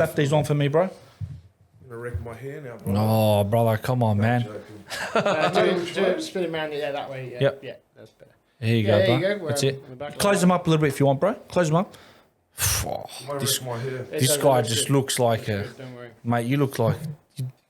Slap these on for me, bro. I'm gonna wreck my hair now, bro. Oh, brother, come on, man. Spin him around, yeah, that way. Yeah, Yep. yeah, that's better. Here you go, there bro. you go. That's We're it. back Close like them up a little bit if you want, bro. Close them up. Oh, I might wreck my hair. this guy just looks like a... Don't worry. Mate, you look like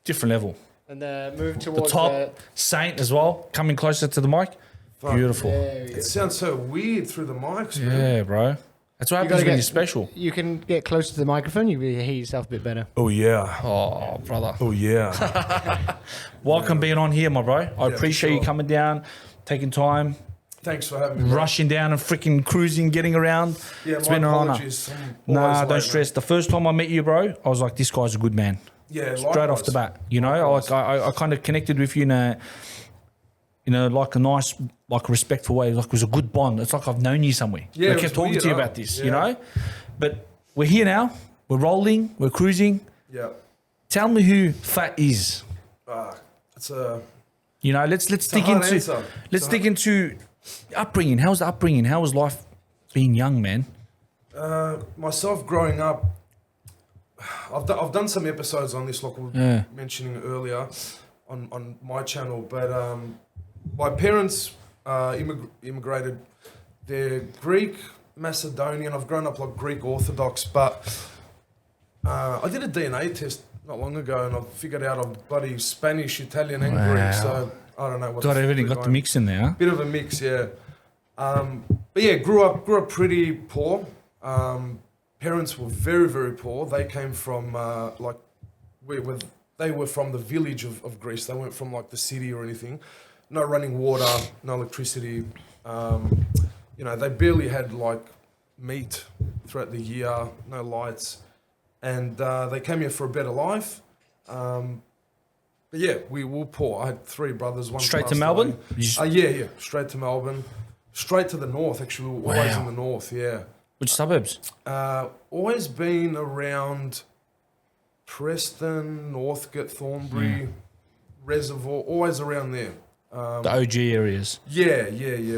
different level. And move The towards top, Saint as well, coming closer to the mic. Fuck. Beautiful. There we go. It sounds so weird through the mics, man. Yeah, bro. That's what happens gotta when get- you're special. You can get closer to the microphone. You can hear yourself a bit better. Oh yeah. Oh, brother. Oh yeah. Welcome being on here, my bro. I appreciate you sure. coming down, taking time, Thanks for having me. bro. rushing down and freaking cruising, getting around. Yeah, It's my been an honour. apologies. I'm Nah, always don't late, stress. mate. The first time I met you, bro, I was like, this guy's a good man. Yeah, Straight off the bat. You know, Likewise. I kind of connected with you in a, like a nice, like a respectful way. Like it was a good bond. It's like I've known you somewhere. Yeah, I it kept was talking weird, to you huh? about this, you Yeah. know? But we're here now. We're rolling. We're cruising. Yeah. Tell me who PHATT is. It's a You know, let's dig hard into answer. let's dig into upbringing. How's the upbringing? How was life being young, man? myself growing up. I've done some episodes on this, like we were Yeah. mentioning earlier, on my channel. But my parents immigrated. They're Greek, Macedonian. I've grown up like Greek Orthodox, but I did a DNA test not long ago, and I figured out I'm bloody Spanish, Italian, and Wow. Greek. So I don't know what. Got everything. Got the I'm- mix in there. Huh? Bit of a mix, yeah. But yeah, grew up pretty poor. Parents were very, very poor. They came from they were from the village of Greece. They weren't from like the city or anything. No running water, no electricity. They barely had like meat throughout the year, no lights, and they came here for a better life. But yeah, we were poor. I had three brothers. One Straight to passed Melbourne? away. You just- Yeah, straight to Melbourne. Straight to the north, actually. We were always Wow. in the north, yeah. Which suburbs? Always been around Preston, Northcote, Thornbury, Reservoir, always around there. The OG areas. Yeah,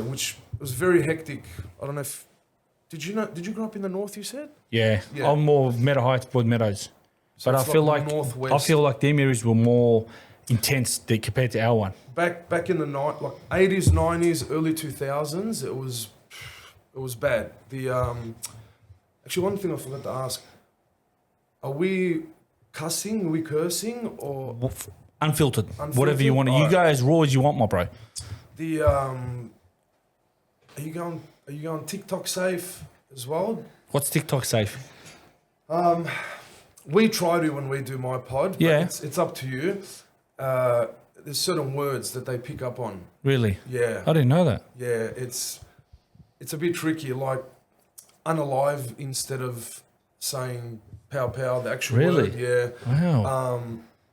which was very hectic. I don't know if... Did you grow up in the north, you said? Yeah. Yeah. I'm more Meadow Heights, Broad Meadows. So But I it's feel like like northwest. them areas were more intense compared to our one. Back in the night, like 80s, 90s, early 2000s, it was bad. Actually, one thing I forgot to ask: Are we cussing? Are we cursing? Or Unfiltered. Whatever you want. You Alright. go as raw as you want, my bro. the Are you going TikTok safe as well? What's TikTok safe? We try to when we do my pod. But Yeah. it's up to you. There's certain words that they pick up on. Really? Yeah. I didn't know that. Yeah, it's a bit tricky. Like unalive instead of saying pow pow, the actual Really? word. Yeah. Wow.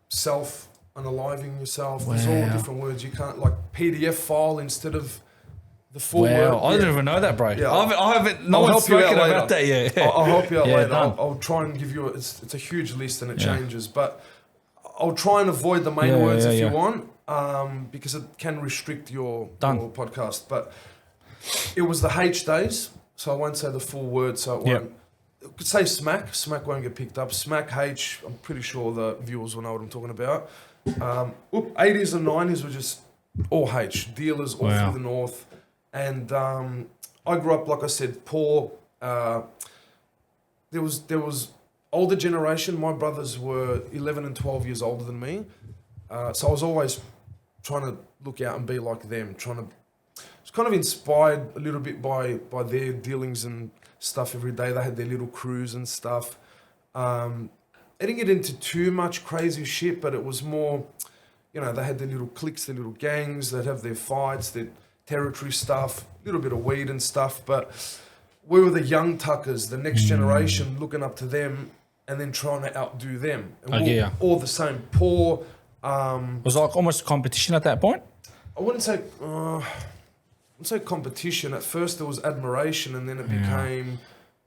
Self unaliving yourself. There's all Wow. different words. You can't like PDF file instead of the full Wow. word. I didn't even know that, bro. Yeah. I haven't. No I'll one's help you out spoken later. about that yet. I'll help you out Yeah, later. done. I'll try and give you. It's a huge list and it Yeah. changes, but I'll try and avoid the main Yeah, words yeah, if yeah. you want, because it can restrict your podcast. But it was the H days, so I won't say the full word. So it Yep. won't. You could say smack. Smack won't get picked up. Smack H. I'm pretty sure the viewers will know what I'm talking about. 80s and 90s were just all H. Dealers all Wow. through the north, and I grew up, like I said, poor. There was older generation. My brothers were 11 and 12 years older than me, so I was always trying to look out and be like them. I was kind of inspired a little bit by their dealings and stuff every day. They had their little crews and stuff. I didn't get into too much crazy shit, but it was more, they had their little cliques, their little gangs. They'd have their fights, their territory stuff, a little bit of weed and stuff. But we were the young tuckers, the next generation, looking up to them and then trying to outdo them. And I we're get ya. all the same, poor. It was like almost a competition at that point. I wouldn't say competition. At first there was admiration, and then it became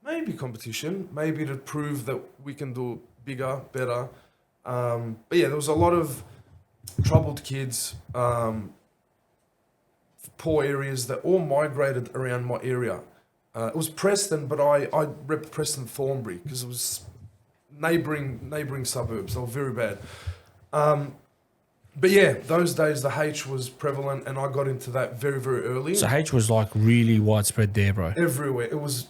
maybe competition, maybe to prove that we can do bigger, better. But yeah, there was a lot of troubled kids, poor areas that all migrated around my area. It was Preston, but I rep Preston Thornbury because it was neighbouring suburbs. They were very bad. But yeah, those days the H was prevalent, and I got into that very, very early. So H was like really widespread there, bro. Everywhere. It was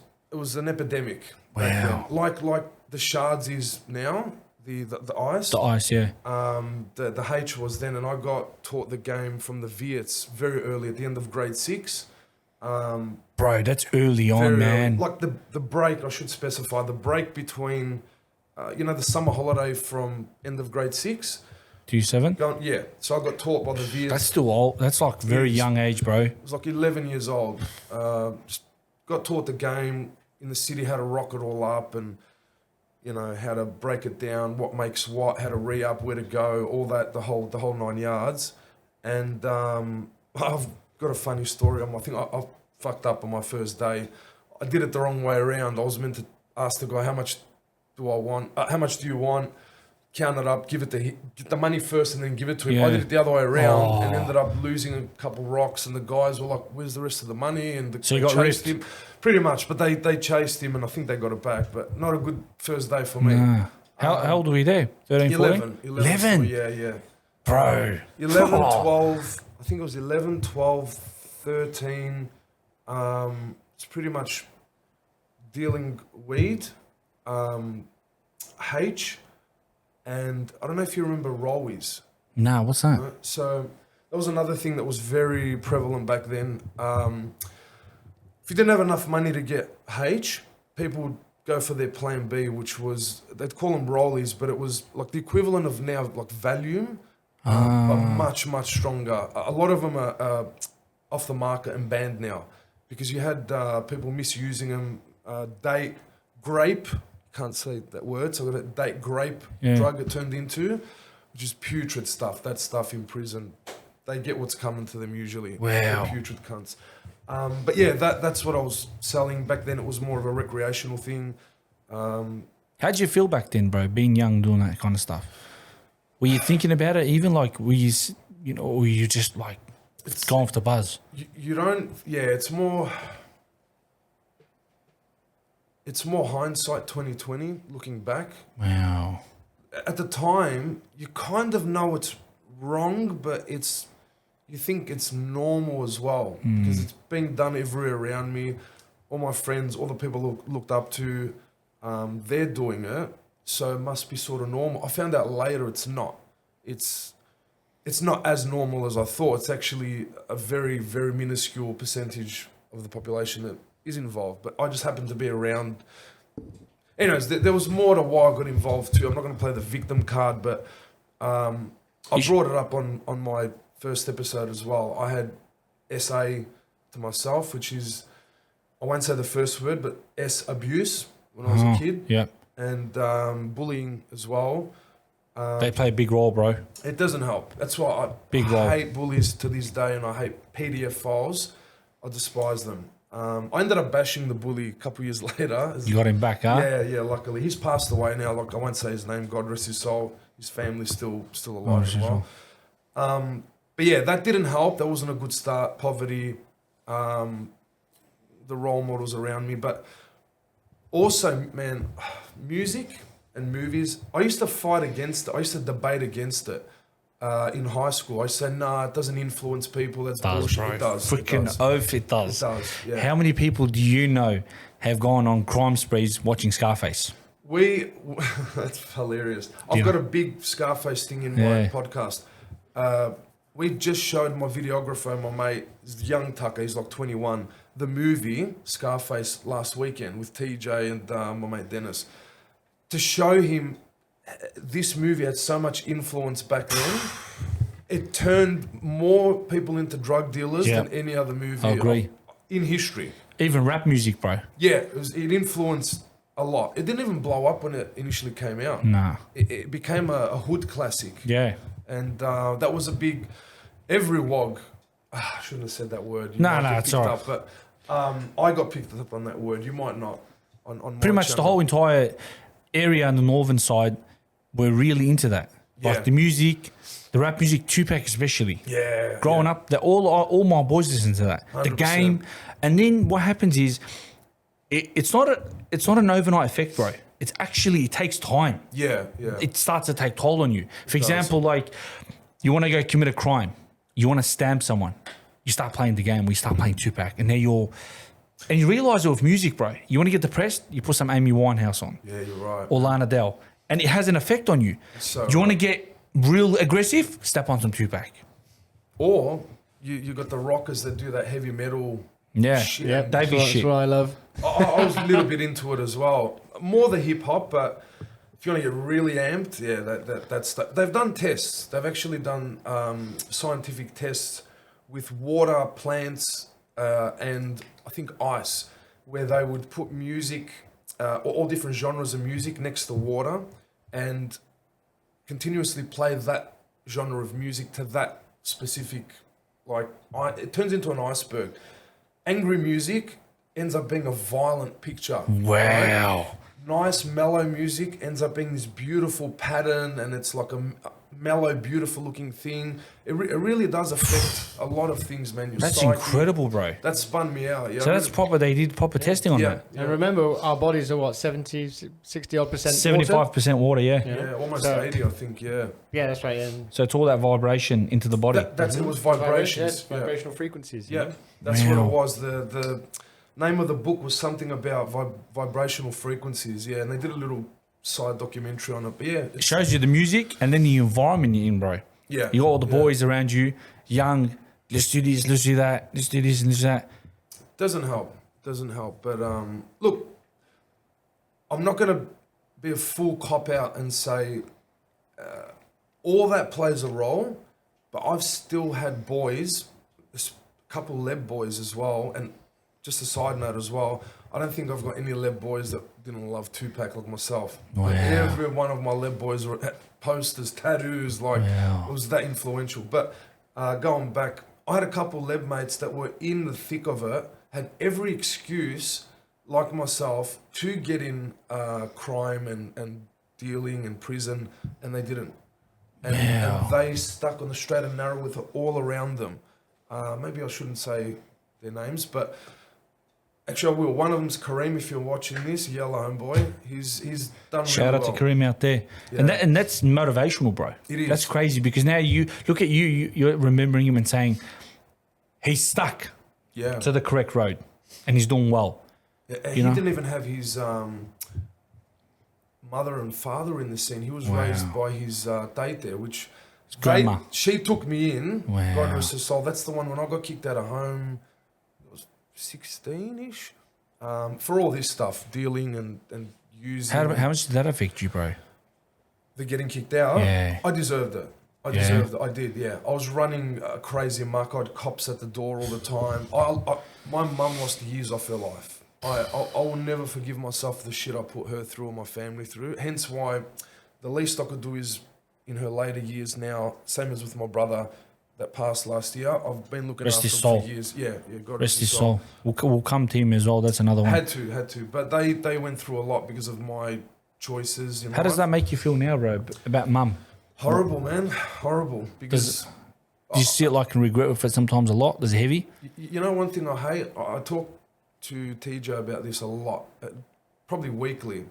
an epidemic. Wow. Like the shards is now, the ice. The ice, yeah. The H was then, and I got taught the game from the Viets very early at the end of grade 6. Bro, that's early on, man. Like the break, I should specify, the break between, the summer holiday from end of grade 6. 2-7? Yeah. So I got taught by the Viets. That's still old. That's like very young age, bro. I was like 11 years old. Just got taught the game in the city, how to rock it all up, and how to break it down, what makes what, how to re-up, where to go, all that, the whole 9 yards. And I've got a funny story. I think I fucked up on my first day. I did it the wrong way around. I was meant to ask the guy, how much do I want? How much do you want? Count it up, get the money first, and then give it to him. Yeah. I did it the other way around and ended up losing a couple rocks. And the guys were like, "Where's the rest of the money?" And So you they got chased ripped? him, pretty much. But they chased him, and I think they got it back. But not a good first day for me. Nah. How old were we there? 13, 14? 11. Yeah. Bro. 11, 12. I think it was 11, 12, 13. It's pretty much dealing weed, H. And I don't know if you remember Rollies. Nah, what's that? So that was another thing that was very prevalent back then. If you didn't have enough money to get H, people would go for their plan B, which was, they'd call them Rollies, but it was like the equivalent of now like Valium, but much, much stronger. A lot of them are off the market and banned now because you had people misusing them. Date grape. Can't say that word, so I got a date grape drug it turned into, which is putrid stuff. That stuff in prison, they get what's coming to them usually. Wow. They're putrid cunts. But yeah, that's what I was selling. Back then it was more of a recreational thing. How'd you feel back then, bro, being young, doing that kind of stuff? Were you thinking about it even, like, were you just like going for the buzz? You don't, it's more hindsight 2020, looking back. Wow. At the time, you kind of know it's wrong, but you think it's normal as well because it's being done everywhere around me. All my friends, all the people looked up to, they're doing it, so it must be sort of normal. I found out later it's not. It's not as normal as I thought. It's actually a very, very minuscule percentage of the population that is involved, but I just happened to be around. Anyways, there was more to why I got involved too. I'm not going to play the victim card, but I brought it up on my first episode as well. I had SA to myself, which is, I won't say the first word, but S, abuse, when I was a kid. Yeah. And bullying as well. They play a big role, bro. It doesn't help. That's why Big I role. hate bullies to this day, and I hate PDF files. I despise them. I ended up bashing the bully a couple years later. You got him back, huh? Yeah, luckily. He's passed away now. Like, I won't say his name, God rest his soul. His family's still alive as well. But yeah, that didn't help. That wasn't a good start. Poverty, the role models around me. But also, man, music and movies, I used to fight against it. I used to debate against it. In high school, I said, nah, it doesn't influence people. That's bullshit. Bro. It does. Freaking oath, it does. It does, yeah. How many people do you know have gone on crime sprees watching Scarface? That's hilarious. I've got a big Scarface thing in my podcast. We just showed my videographer, my mate, young Tucker, he's like 21, the movie Scarface last weekend with TJ and my mate Dennis. To show him this movie had so much influence back then. It turned more people into drug dealers than any other movie I agree. In history. Even rap music, bro. Yeah, it influenced a lot. It didn't even blow up when it initially came out. Nah. It became a hood classic. Yeah. And that was a big... Every WOG... I shouldn't have said that word. No, it's all right. But I got picked up on that word. You might not. On Pretty much the whole entire area on the northern side were really into that. Like the music, the rap music, Tupac especially. Yeah. Growing up, all my boys listen to that. 100%. The game, and then what happens is, it's not an overnight effect, bro. it takes time. Yeah. It starts to take toll on you. For example, like you want to go commit a crime, you want to stamp someone, you start playing the game, we start playing Tupac, and now and you realize it with music, bro. You want to get depressed, you put some Amy Winehouse on. Yeah, you're right. Or Lana Del, and it has an effect on you. So you want to get real aggressive, step on some Tupac. Or you got the rockers that do that heavy metal. Yeah, shit. Yeah, Davey that's shit. what I love. I was a little bit into it as well. More the hip hop, but if you want to get really amped, yeah, that's stuff. They've done tests. They've actually done scientific tests with water, plants, and I think ice, where they would put music, all different genres of music next to water, and continuously play that genre of music to that specific, it turns into an iceberg. Angry music ends up being a violent picture. Wow. Right? Nice mellow music ends up being this beautiful pattern, and it's like a mellow, beautiful looking thing. It really does affect a lot of things, man. Your That's psyche. incredible, bro. That spun me out. Yeah, So that's proper. They did proper testing on that. And remember, our bodies are what, 70, 60 odd percent 75% water, yeah. Yeah, almost So- 80, I think. Yeah, Yeah, that's right. And So it's all that vibration into the body. that's it was vibrations. Yes, Yeah. vibrational frequencies. you Yeah, know? that's Wow. what it was. The name of the book was something about vibrational frequencies. Yeah, and they did a little side documentary on it. But yeah, It shows you the music and then the environment you're in, bro. yeah, You got all the yeah. boys around you, young. Let's do this. Let's do that. Let's do this and let's do that. Doesn't help. But look, I'm not gonna be a full cop out and say all that plays a role. But I've still had boys, a couple Leb boys as well, and just a side note as well. I don't think I've got any Leb boys that didn't love Tupac like myself. Wow. Like every one of my Leb boys were posters, tattoos, like Wow. it was that influential. But going back, I had a couple Leb mates that were in the thick of it, had every excuse, like myself, to get in crime and dealing and prison, and they didn't. And, Wow. and they stuck on the straight and narrow with it all around them. Maybe I shouldn't say their names, but actually I will. One of them's Kareem. If you're watching this, yellow homeboy, he's done Shout really out well. to Kareem out there. Yeah. And that's motivational, bro. It is. That's crazy because now you look at you're remembering him and saying he's stuck Yeah. to the correct road and he's doing well. Yeah, you he know? didn't even have his mother and father in the scene. He was Wow. raised by his date there, which grandma. she took me in. Wow. God rest her soul. That's the one when I got kicked out of home. I was 16-ish. For all this stuff, dealing and using. How much did that affect you, bro? The getting kicked out. Yeah. I deserved it. I Yeah. deserved it. I did. Yeah. I was running crazy amok. I had cops at the door all the time. My mum lost years off her life. I will never forgive myself for the shit I put her through and my family through. Hence why the least I could do is, in her later years now, same as with my brother that passed last year, I've been looking Rest after his him soul. for years. Yeah, God Rest his soul. We'll come to him as well. That's another one. Had to. But they went through a lot because of my choices. How does that make you feel now, bro? About mum? Horrible, man. Horrible. Because Do you see it like and regret with it sometimes a lot? Is it heavy? you know one thing I hate? I talk to TJ about this a lot, probably weekly.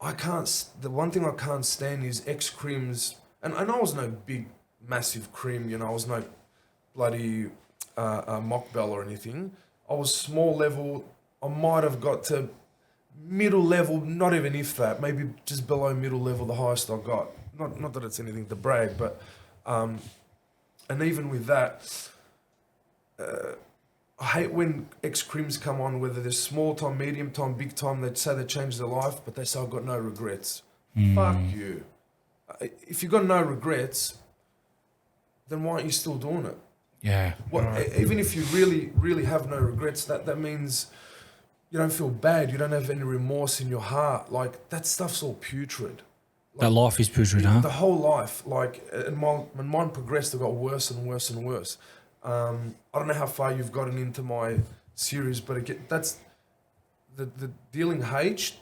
The one thing I can't stand is ex-crims, and I was no big, massive crim, I was no bloody mock bell or anything. I was small level. I might have got to middle level, not even if that, maybe just below middle level, the highest I got. Not that it's anything to brag, but and even with that, I hate when ex-crims come on, whether they're small time, medium time, big time, they say they changed their life, but they say I've got no regrets. Fuck you. If you've got no regrets, then why aren't you still doing it? Yeah. Even if you really, really have no regrets, that means you don't feel bad, you don't have any remorse in your heart. Like, that stuff's all putrid. That life is putrid, huh? The whole life, and when mine progressed, it got worse and worse and worse. I don't know how far you've gotten into my series, but that's the dealing H.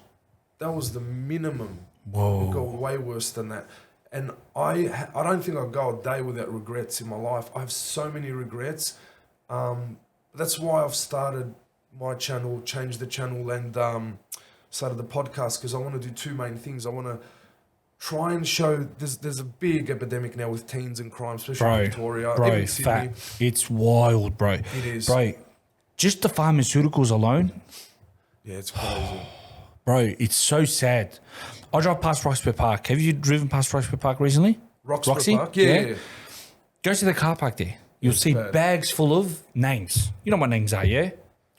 That was the minimum. Whoa. It got way worse than that, and I don't think I'll go a day without regrets in my life. I have so many regrets. That's why I've started my channel, changed the channel, and started the podcast because I want to do two main things. I want to try and show there's a big epidemic now with teens and crime, especially in Victoria, even in Sydney. It's wild, bro. It is. Bro, just the pharmaceuticals alone. Yeah, it's crazy. Bro, it's so sad. I drive past Roxby Park. Have you driven past Roxby Park recently? Roxby Park? Yeah. Go to the car park there. You'll see bags full of nangs. You know what nangs are, yeah?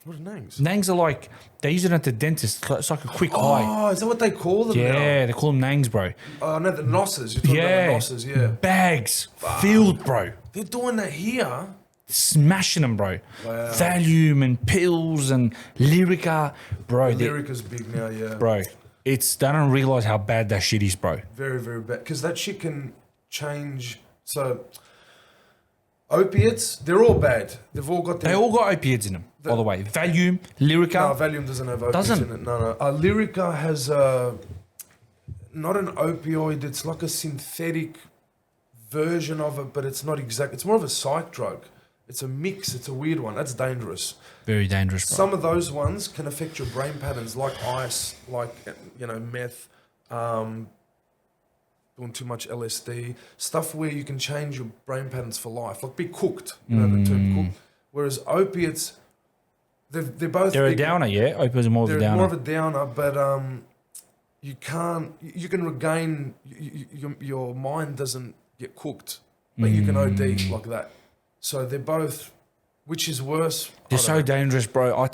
What are nangs? Nangs are like, they use it at the dentist. It's like a quick high. Oh, is that what they call them now? Yeah, they call them nangs, bro. Oh, no, the nosses. You're talking about the nosses, yeah. Bags filled, bro. They're doing that here. Smashing them, bro. Wow. Valium and pills and Lyrica, bro. Lyrica's big now, yeah. Bro, they don't realize how bad that shit is, bro. Very, very bad. Because that shit can change. So, opiates, they're all bad. They've all got They all got opiates in them, by the way. Valium, Lyrica. No, Valium doesn't have opiates in it. No. Lyrica has not an opioid. It's like a synthetic version of it, but it's not exact. It's more of a psych drug. It's a mix. It's a weird one. That's dangerous. Very dangerous, bro. Some of those ones can affect your brain patterns, like ice, like meth, doing too much LSD, stuff where you can change your brain patterns for life, like be cooked. You know the term cooked. Whereas opiates, they're both. They're a downer, yeah. Opiates are more of a downer. They're more of a downer, but you can regain your mind doesn't get cooked, but you can OD like that. So they're both, which is worse? They're so dangerous, bro. I've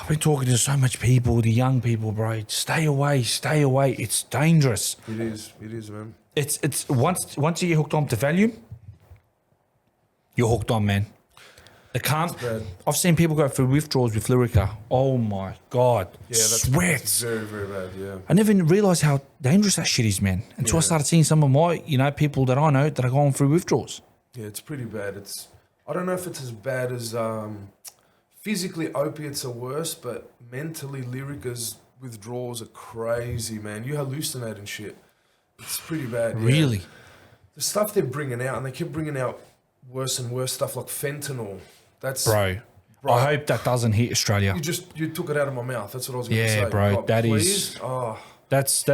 been talking to so much people, the young people, bro. Stay away. It's dangerous. It is, man. It's once you get hooked on to Valium, you're hooked on, man. I've seen people go through withdrawals with Lyrica. Oh my God. Yeah, that's very, very bad, yeah. I never even realised how dangerous that shit is, man. Until I started seeing some of my, people that I know that are going through withdrawals. Yeah, it's pretty bad. I don't know if it's as bad as physically opiates are worse, but mentally Lyrica's withdrawals are crazy, man. You hallucinate and shit. It's pretty bad. Yeah. Really? The stuff they're bringing out, and they keep bringing out worse and worse stuff like fentanyl. That's bro. I hope that doesn't hit Australia. You took it out of my mouth. That's what I was going to say. Yeah, bro. Like, that please? is. Oh. That's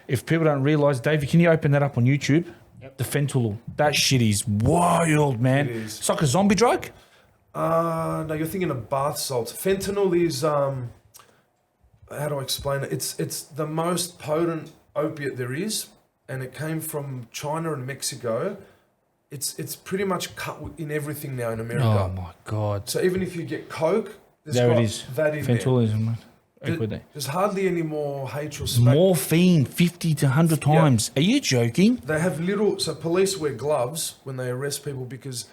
if people don't realise, Davey, can you open that up on YouTube? Yep. The fentanyl. That shit is wild, man. It is. It's like a zombie drug? No, you're thinking of bath salts. Fentanyl is how do I explain it? It's the most potent opiate there is, and it came from China and Mexico. It's pretty much cut in everything now in America. Oh my God! So even if you get coke, there it is. That in fentanyl there. There's hardly any more H or smack. Morphine 50 to 100 times. Are you joking? They have so police wear gloves when they arrest people because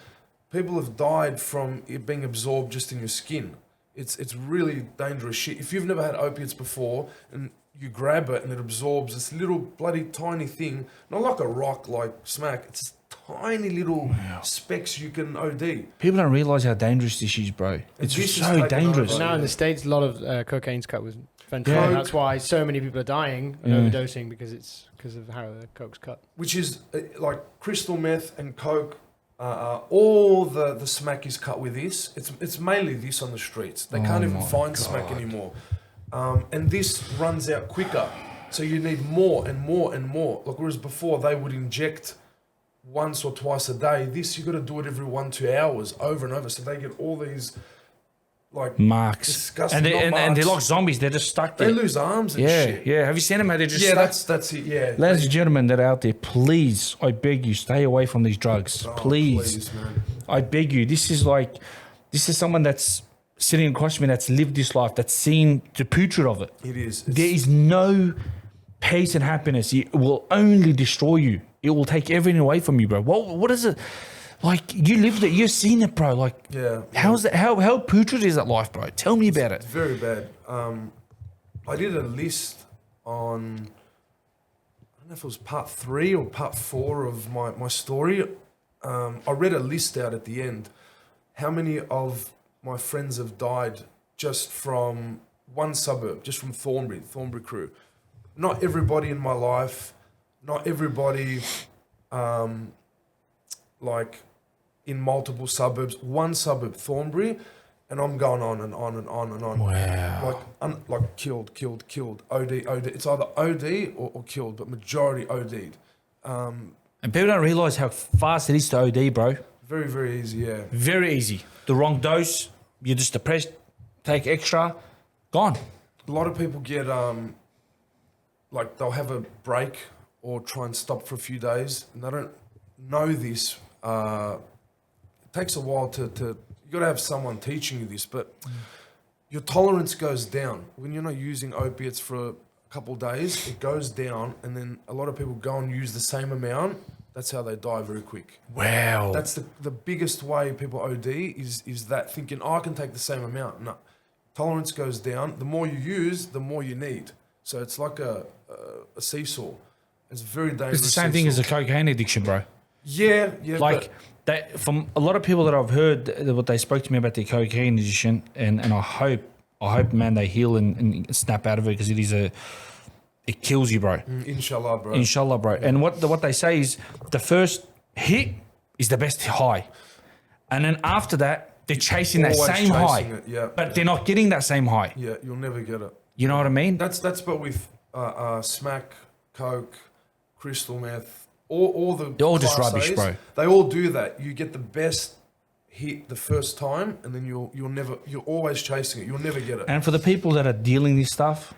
people have died from it being absorbed just in your skin. It's really dangerous shit. If you've never had opiates before and you grab it and it absorbs this little bloody tiny thing, not like a rock like smack, it's tiny little specks you can OD. People don't realise how dangerous this is, bro. It's just so dangerous. Over. Now in the States, a lot of cocaine's cut with fentanyl. Yeah. That's why so many people are dying and overdosing because of how the coke's cut. Which is like crystal meth and coke. All the smack is cut with this. It's mainly this on the streets. They can't even find smack anymore. And this runs out quicker. So you need more and more and more. Like whereas before they would inject once or twice a day. This you got to do it every 1-2 hours over and over. So they get all these like marks, disgusting and they're like zombies. They're just stuck there. They lose arms and shit. Yeah. Have you seen them? How they're just stuck? That's it. Yeah, ladies and gentlemen that are out there, please, I beg you, stay away from these drugs. Please, man. I beg you. This is someone that's sitting across from me that's lived this life, that's seen the putrid of it. It is. There is no peace and happiness. It will only destroy you. It will take everything away from you, bro. What is it? Like, you lived it. You've seen it, bro. Like, how's that? How putrid is that life, bro? Tell me about it. It's very bad. I did a list on, I don't know if it was part 3 or part 4 of my story. I read a list out at the end. How many of my friends have died just from one suburb, just from Thornbury crew. Not everybody in my life, not everybody like in multiple suburbs, one suburb, Thornbury, And I'm going on and on and on and on. Wow. Like killed, OD. It's either OD or killed, but majority OD'd. And people don't realise how fast it is to OD, bro. Very, very easy, yeah. Very easy. The wrong dose, you're just depressed, take extra, gone. A lot of people get, like they'll have a break or try and stop for a few days, and they don't know this. It takes a while to you got to have someone teaching you this, but your tolerance goes down. When you're not using opiates for a couple of days, it goes down, and then a lot of people go and use the same amount. That's how they die very quick. Wow. That's the biggest way people OD is that thinking, I can take the same amount. No. Tolerance goes down. The more you use, the more you need. So it's like a seesaw. It's very dangerous. It's the same thing as a cocaine addiction, bro. Yeah. Like, that, from a lot of people that I've heard, what they spoke to me about their cocaine addiction, and I hope, man, they heal and snap out of it, because it kills you, bro. Inshallah, bro. Inshallah, bro. And what they say is the first hit is the best high. And then after that, they're chasing that same high. It, yeah. But they're not getting that same high. Yeah, you'll never get it. You know what I mean? That's but with smack, coke, crystal meth, all the they're all just Class rubbish, A's, bro. They all do that. You get the best hit the first time, and then you're always chasing it. You'll never get it. And for the people that are dealing this stuff,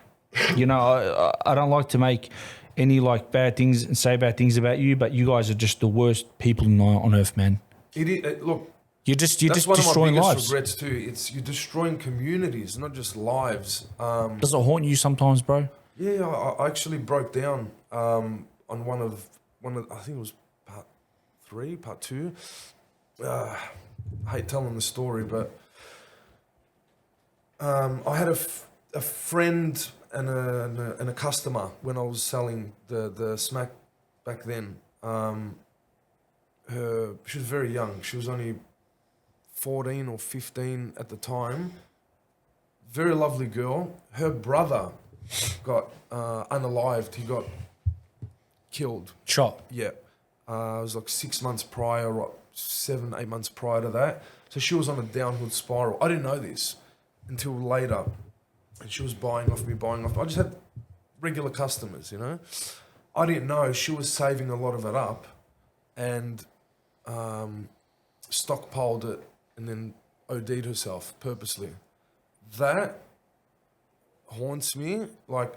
you know, I don't like to make any like bad things and say bad things about you, but you guys are just the worst people on earth, man. It is, look, you're just that's one destroying of my lives. biggest regrets too. You're destroying communities, not just lives. Does it haunt you sometimes, bro? Yeah, I actually broke down on one of I think it was part 2. I hate telling the story, but I had a friend and a customer when I was selling the smack back then. She was very young. She was only 14 or 15 at the time. Very lovely girl. Her brother got unalived. He got killed. Shot. Yeah. It was like 6 months prior, or 7, 8 months prior to that. So she was on a downward spiral. I didn't know this until later. And she was buying off me. I just had regular customers, you know. I didn't know she was saving a lot of it up and stockpiled it and then OD'd herself purposely. That haunts me. Like,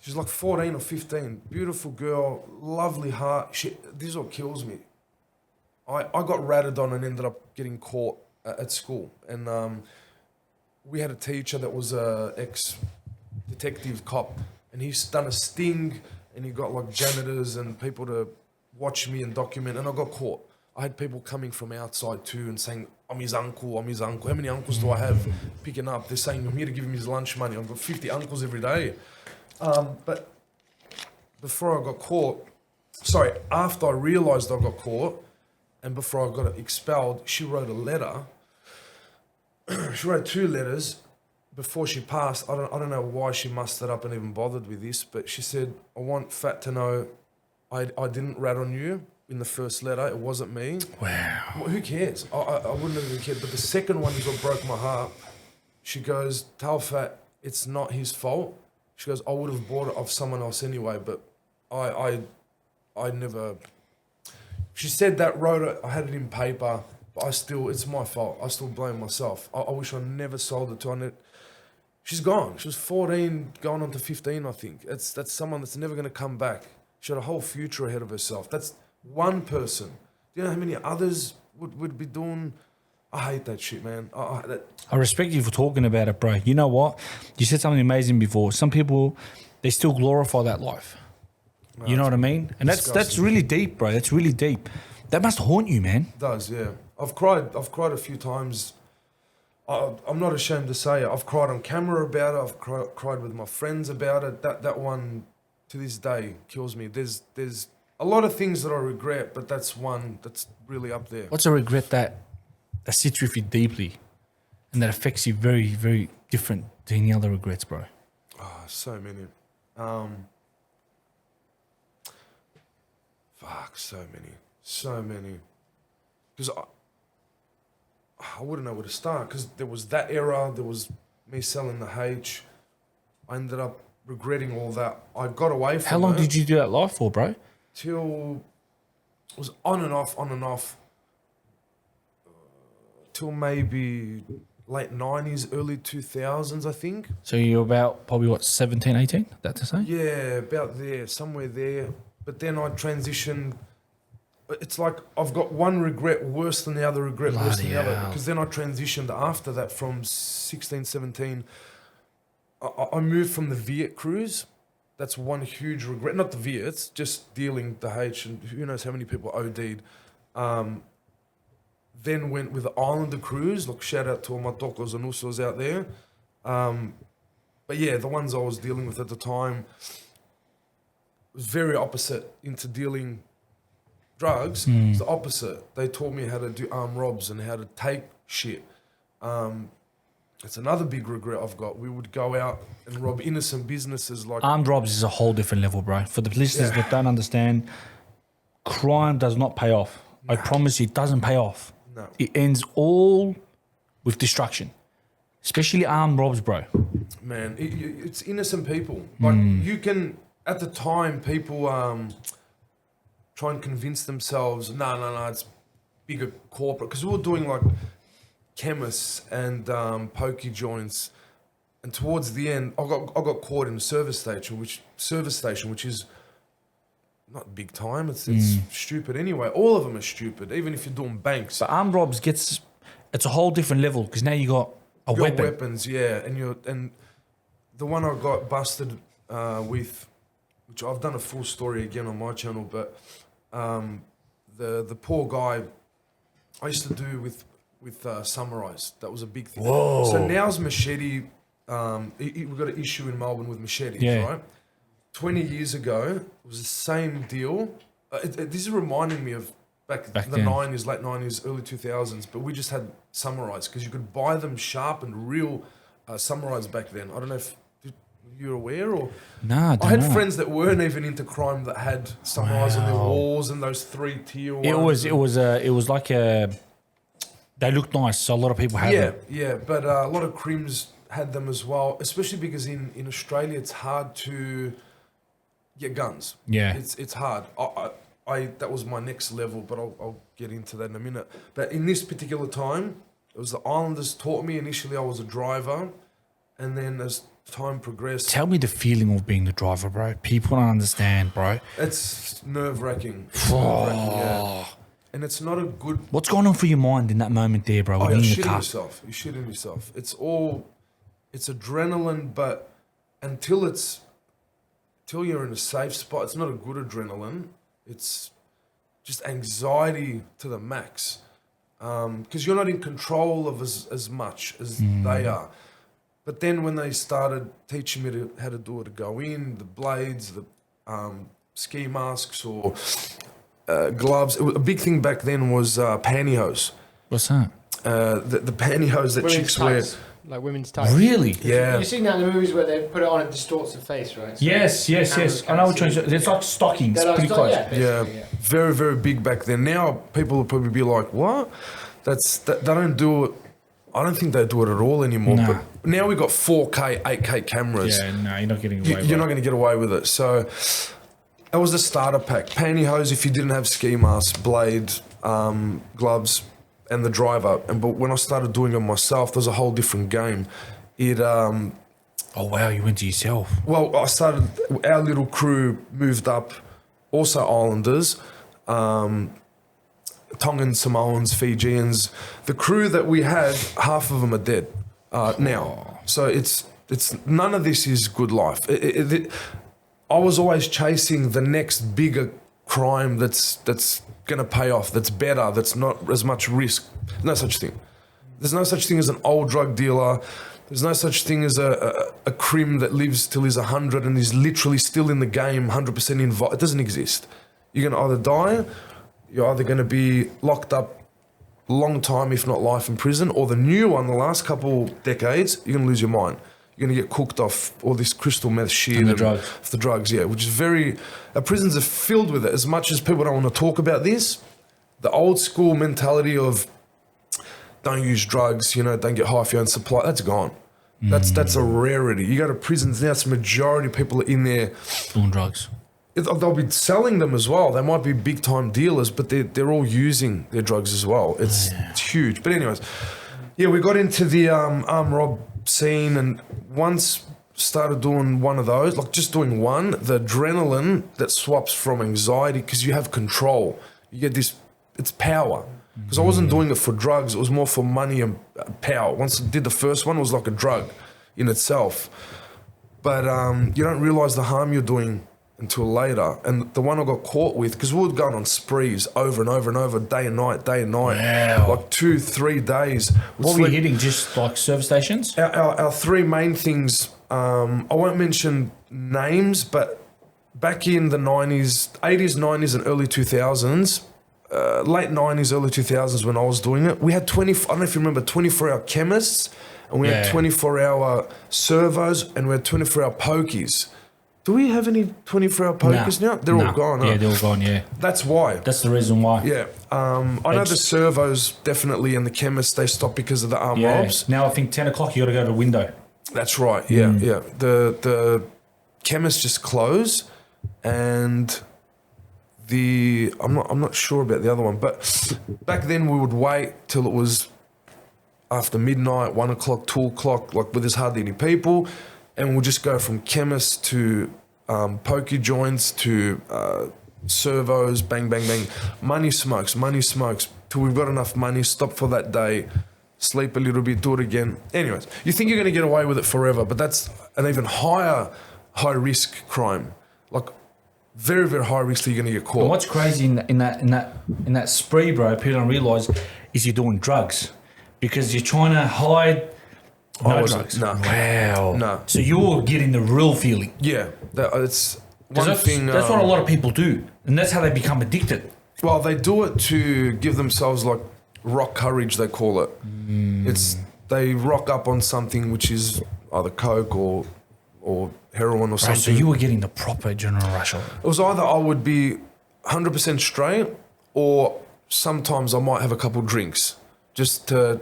she's like 14 or 15, beautiful girl, lovely heart. This is what kills me. I got ratted on and ended up getting caught at school. And we had a teacher that was a ex-detective cop, and he's done a sting, and he got like janitors and people to watch me and document, and I got caught. I had people coming from outside too and saying, I'm his uncle. How many uncles do I have picking up? They're saying, I'm here to give him his lunch money. I've got 50 uncles every day. But before I got caught, after I realised I got caught and before I got expelled, she wrote a letter. She wrote 2 letters before she passed. I don't know why she mussed it up and even bothered with this, but she said, I want PHATT to know I didn't rat on you in the first letter. It wasn't me. Wow. Well, who cares? I wouldn't have even cared. But the second one is what broke my heart. She goes, tell PHATT it's not his fault. She goes, I would have bought it off someone else anyway, but I never... She said that, wrote it, I had it in paper, but it's my fault. I still blame myself. I wish I never sold it to her. She's gone. She was 14, going on to 15, I think. That's someone that's never going to come back. She had a whole future ahead of herself. That's one person. Do you know how many others would be doing? I hate that shit, man. I respect you for talking about it, bro. You know what? You said something amazing before. Some people, they still glorify that life. No, you know what I mean? And that's really deep, bro. That's really deep. That must haunt you, man. It does, yeah. I've cried a few times. I'm not ashamed to say it. I've cried on camera about it. I've cried with my friends about it. That one, to this day, kills me. There's a lot of things that I regret, but that's one that's really up there. What's a regret that sits with you deeply and that affects you very, very different to any other regrets, bro? Oh, so many. So many. because I wouldn't know where to start, because there was that era, there was me selling the H. I ended up regretting all that. I got away from it. How long did you do that life for, bro? Till it was on and off, till maybe late 90s, early 2000s, I think. So you're about probably what, 17, 18? That to say? Yeah, about there, somewhere there. But then I transitioned. It's like I've got one regret worse than the other regret worse than the other. hell. Because then I transitioned after that from 16, 17. I moved from the Viet cruise. That's one huge regret. Not the Viets, just dealing the H, and who knows how many people OD'd. Then went with the Islander cruise. Look, shout out to all my tokos and usos out there. But yeah, the ones I was dealing with at the time was very opposite into dealing drugs. It's the opposite. They taught me how to do armed robs and how to take shit. It's another big regret I've got. We would go out and rob innocent businesses like... Armed robs is a whole different level, bro. For the listeners that don't understand, crime does not pay off. I promise you, it doesn't pay off. No. It ends all with destruction. Especially armed robs, bro. Man, it's innocent people. Like, you can... At the time, people try and convince themselves, no, it's bigger corporate. Because we were doing, like, chemists and pokey joints. And towards the end, I got caught in a service station, which is not big time. It's stupid anyway. All of them are stupid, even if you're doing banks. But armed robs it's a whole different level because now you got a weapon. Weapons, yeah. And the one I got busted with, which I've done a full story again on my channel, but the poor guy I used to do with samurais. That was a big thing. Whoa. So now's machete. We've got an issue in Melbourne with machetes, right? 20 years ago, it was the same deal. This is reminding me of back the then. 90s, late 90s, early 2000s, but we just had samurais because you could buy them sharpened, real samurais back then. I don't know if you're aware or... Nah, I had friends that weren't even into crime that had samurais on their walls and those 3-tier ones. It was like a... They looked nice, so a lot of people had them. Yeah, but a lot of crims had them as well, especially because in Australia it's hard to get guns. Yeah. It's hard. I that was my next level, but I'll get into that in a minute. But in this particular time, it was the Islanders taught me. Initially I was a driver, and then as time progressed... Tell me the feeling of being the driver, bro. People don't understand, bro. It's nerve-wracking. Yeah. And it's not a good... What's going on for your mind in that moment there, bro? You're in the shitting car? yourself. You're shitting yourself. It's adrenaline, but until you're in a safe spot, it's not a good adrenaline. It's just anxiety to the max. Because you're not in control of as much as they are. But then when they started teaching me how to do it, to go in, the blades, the ski masks or gloves. A big thing back then was pantyhose. What's that? The pantyhose that Women's chicks wear. tights, like women's tights. Really? Yeah. You've seen that in the movies where they put it on and it distorts the face, right? So Yes. I know what you're saying. It's like stockings, They're like pretty close. Yeah, very, very big back then. Now people will probably be like, "What? They don't do it." I don't think they do it at all anymore. Nah. But now we've got 4K, 8K cameras. Yeah, no, you're not getting away with You're it. not going to get away with it. So that was the starter pack. Pantyhose if you didn't have ski mask, blade, gloves, and the driver. But when I started doing it myself, there's a whole different game. Oh, wow, you went to yourself. Well, our little crew moved up, also Islanders, Tongans, Samoans, Fijians. The crew that we had, half of them are dead now. So it's none of this is good life. I was always chasing the next bigger crime that's going to pay off, that's better, that's not as much risk. No such thing. There's no such thing as an old drug dealer. There's no such thing as a crim that lives till he's 100 and is literally still in the game, 100% involved. It doesn't exist. You're going to either die, you're either going to be locked up a long time, if not life in prison, or the new one, the last couple decades, you're going to lose your mind. You're going to get cooked off all this crystal meth shit. And the drugs. The drugs, yeah, which is our prisons are filled with it. As much as people don't want to talk about this, the old school mentality of don't use drugs, you know, don't get high for your own supply, that's gone. That's a rarity. You go to prisons now, it's the majority of people are in there Doing drugs. They'll be selling them as well. They might be big time dealers, but they're all using their drugs as well. It's huge. But anyways, yeah, we got into the arm rob scene, and once started doing one of those, like just doing one, the adrenaline that swaps from anxiety, because you have control. You get this, it's power. Because I wasn't doing it for drugs, it was more for money and power. Once I did the first one, it was like a drug in itself. But you don't realise the harm you're doing until later. And the one I got caught with, because we were going on sprees over and over and over, day and night, Wow. like 2-3 days. What were you hitting? Just like service stations? Our three main things, I won't mention names, but back in the 90s, 80s, 90s and early 2000s, late 90s, early 2000s when I was doing it, we had I don't know if you remember, 24-hour chemists, and we had 24-hour servos, and we had 24-hour pokies. Do we have any 24-hour pokers now? They're all gone, huh? Yeah, they're all gone, yeah. That's why. That's the reason why. Yeah. I know the servos definitely, and the chemists, they stopped because of the arm robs. Now I think 10 o'clock you got to go to the window. That's right, yeah, yeah. The chemists just close, and I'm not sure about the other one, but back then we would wait till it was after midnight, 1 o'clock, 2 o'clock, like where there's hardly any people, and we'll just go from chemists to pokey joints to servos, bang, bang, bang. Money smokes, till we've got enough money, stop for that day, sleep a little bit, do it again. Anyways, you think you're going to get away with it forever, but that's an even high risk crime. Like very, very high risk that you're going to get caught. And what's crazy in that spree, bro, people don't realise, is you're doing drugs because you're trying to hide drugs. No. Wow. No. So you're getting the real feeling. Yeah, it's one thing. That's what a lot of people do, and that's how they become addicted. Well, they do it to give themselves like rock courage, they call it. They rock up on something which is either coke or heroin or something. So you were getting the proper adrenaline rush on. It was either I would be 100% straight, or sometimes I might have a couple drinks just to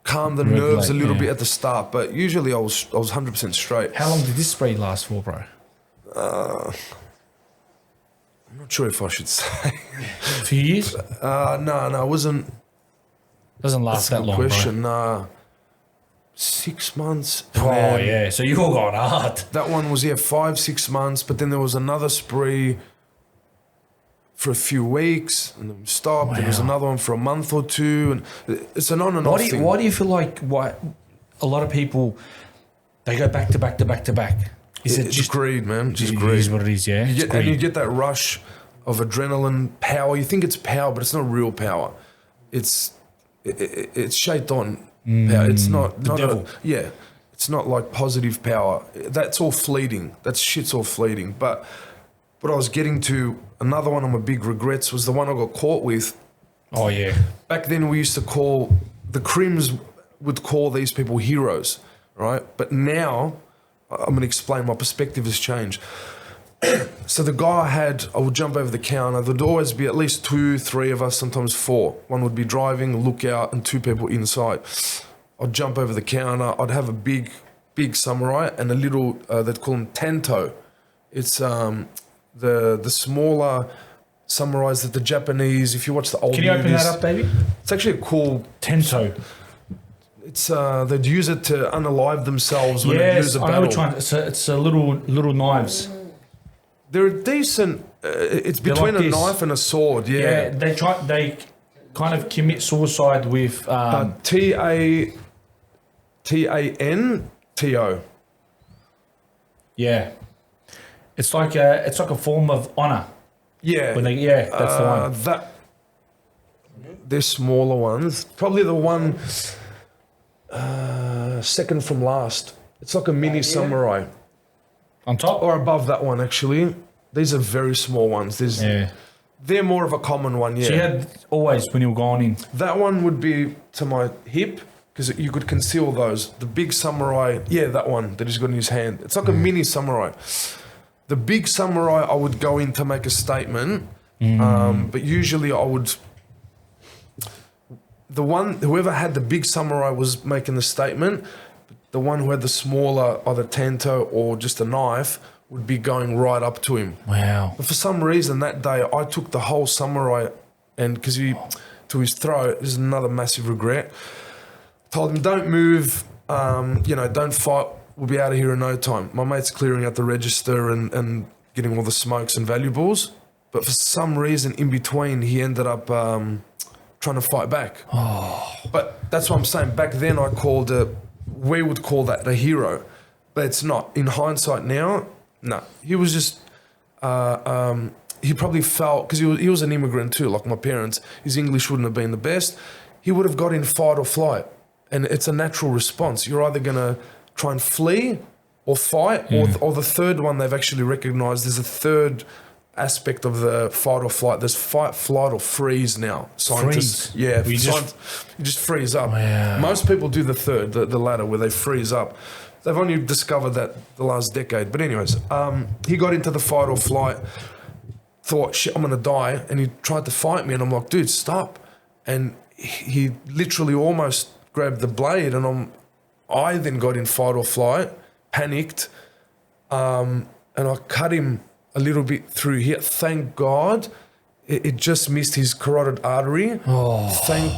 calm the nerves a little bit at the start. But usually I was 100% straight. How long did this spree last for, bro? I'm not sure if I should say. A few years? No, it wasn't. Doesn't last that long, question. bro. Nah, 6 months. Oh, yeah. So you all got hard. That one was, 5-6 months, but then there was another spree for a few weeks, and then we stopped. Wow. There was another one for a month or two, and it's an on and off thing. Why do you feel like a lot of people, they go back to back to back to back? Is it just greed, man? Just it greed. is what it is, yeah. And you get that rush of adrenaline, power. You think it's power, but it's not real power. It's shaitan power. It's not the devil. It's not like positive power. That's all fleeting. That shit's all fleeting. But what I was getting to, another one of my big regrets was the one I got caught with. Oh, yeah. Back then we used to call, the Crims would call these people heroes, right? But now, I'm going to explain, my perspective has changed. So the guy I would jump over the counter. There'd always be at least 2-3 of us, sometimes 4. One would be driving, look out, and 2 people inside. I'd jump over the counter. I'd have a big samurai and a little, they'd call them tento. It's the smaller samurais that the Japanese, if you watch the old movies. Can you open that up, baby? It's actually a cool Tento. It's they'd use it to unalive themselves when they lose a I know battle. which one. It's a little knives. They're a decent. It's between like a this. knife and a sword. Yeah. They kind of commit suicide with TANTO. Yeah. It's like a form of honor. Yeah. That's the one. They're smaller ones. Probably the one second from last. It's like a mini samurai. On top? Or above that one, actually. These are very small ones. They're more of a common one, yeah. So you had always, when you were going in? That one would be to my hip, because you could conceal those. The big samurai, that one that he's got in his hand. It's like a mini samurai. The big samurai, I would go in to make a statement, but usually I would whoever had the big samurai was making the statement. The one who had the smaller, either tanto or just a knife, would be going right up to him. Wow. But for some reason that day, I took the whole samurai, and because to his throat, this is another massive regret. Told him, don't move, don't fight. We'll be out of here in no time. My mate's clearing out the register and getting all the smokes and valuables. But for some reason in between, he ended up trying to fight back. Oh. But that's what I'm saying. Back then, we would call that a hero. But it's not. In hindsight now, no. He was just, he probably felt, because he was an immigrant too, like my parents, his English wouldn't have been the best. He would have got in fight or flight. And it's a natural response. You're either going to try and flee or fight, or the third one they've actually recognised. There's a third aspect of the fight or flight. There's fight, flight, or freeze now. Scientists, freeze. Yeah, you just freeze up. Wow. Most people do the third, the latter, where they freeze up. They've only discovered that the last decade. But anyways, he got into the fight or flight, thought, shit, I'm going to die, and he tried to fight me, and I'm like, dude, stop. And he literally almost grabbed the blade, and I then got in fight or flight, panicked, and I cut him a little bit through here. Thank God it just missed his carotid artery. Oh.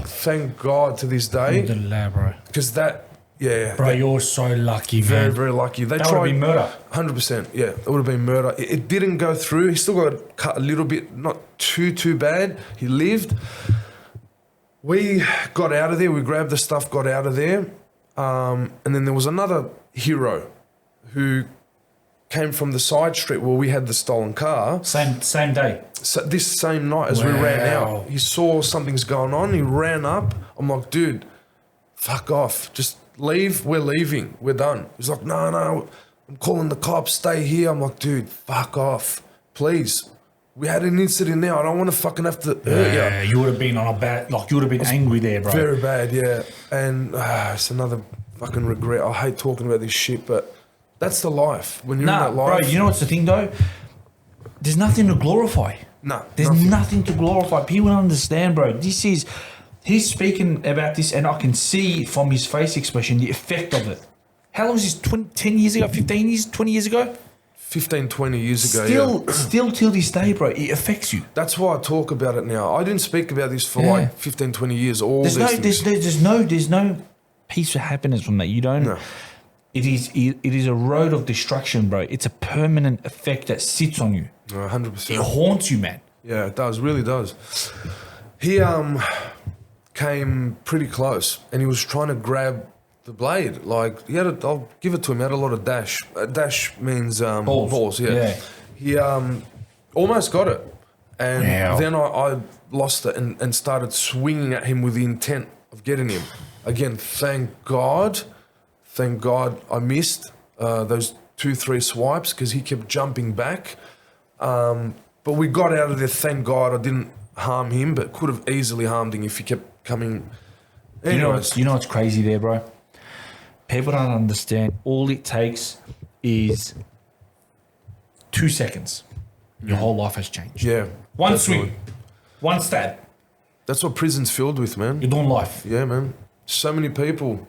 Thank God to this day. Because bro, you're so lucky, man. Very, very lucky. That would have been murder. 100%, yeah. It would have been murder. It didn't go through. He still got cut a little bit, not too bad. He lived. We got out of there. We grabbed the stuff, got out of there. And then there was another hero who came from the side street where we had the stolen car. Same day? So this same night as we ran out. He saw something's going on. He ran up. I'm like, dude, fuck off. Just leave. We're leaving. We're done. He's like, no, I'm calling the cops. Stay here. I'm like, dude, fuck off. Please. We had an incident now. I don't want to fucking have to hurt you. Yeah, you would have been on a bad, you would have been angry there, bro. Very bad, yeah. And it's another fucking regret. I hate talking about this shit, but that's the life. When you're in that life. Bro, you know what's the thing though? There's nothing to glorify. No. There's nothing to glorify. People don't understand, bro. He's speaking about this, and I can see from his face expression the effect of it. How long is this? 10 years ago? 15 years? 20 years ago? 15, 20 years ago, Still till this day, bro, it affects you. That's why I talk about it now. I didn't speak about this for like 15, 20 years. There's no peace of happiness from that. You don't. No. It is a road of destruction, bro. It's a permanent effect that sits on you. 100%. It haunts you, man. Yeah, it does. Really does. He came pretty close, and he was trying to grab the blade. Like, I'll give it to him. He had a lot of dash. Dash means balls. Yeah. He almost got it. And then I lost it and started swinging at him with the intent of getting him. Again, thank God I missed those 2-3 swipes because he kept jumping back. But we got out of there, thank God. I didn't harm him, but could have easily harmed him if he kept coming. Anyways. You know what's crazy there, bro? People don't understand. All it takes is 2 seconds. Your whole life has changed. Yeah. One swing. One stab. That's what prison's filled with, man. You're doing life. Yeah, man. So many people.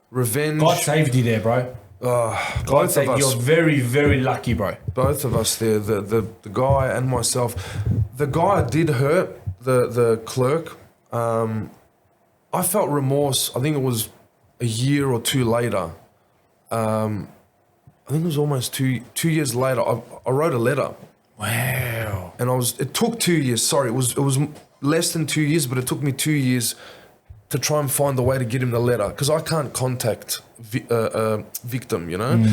Revenge. God saved you there, bro. Both of us. You're very, very lucky, bro. Both of us there. The guy and myself. The guy did hurt, the clerk. I felt remorse. I think it was a year or two later. I think it was almost two years later. I wrote a letter. Wow. And it took 2 years. Sorry, it was less than 2 years, but it took me 2 years to try and find a way to get him the letter because I can't contact victim, you know.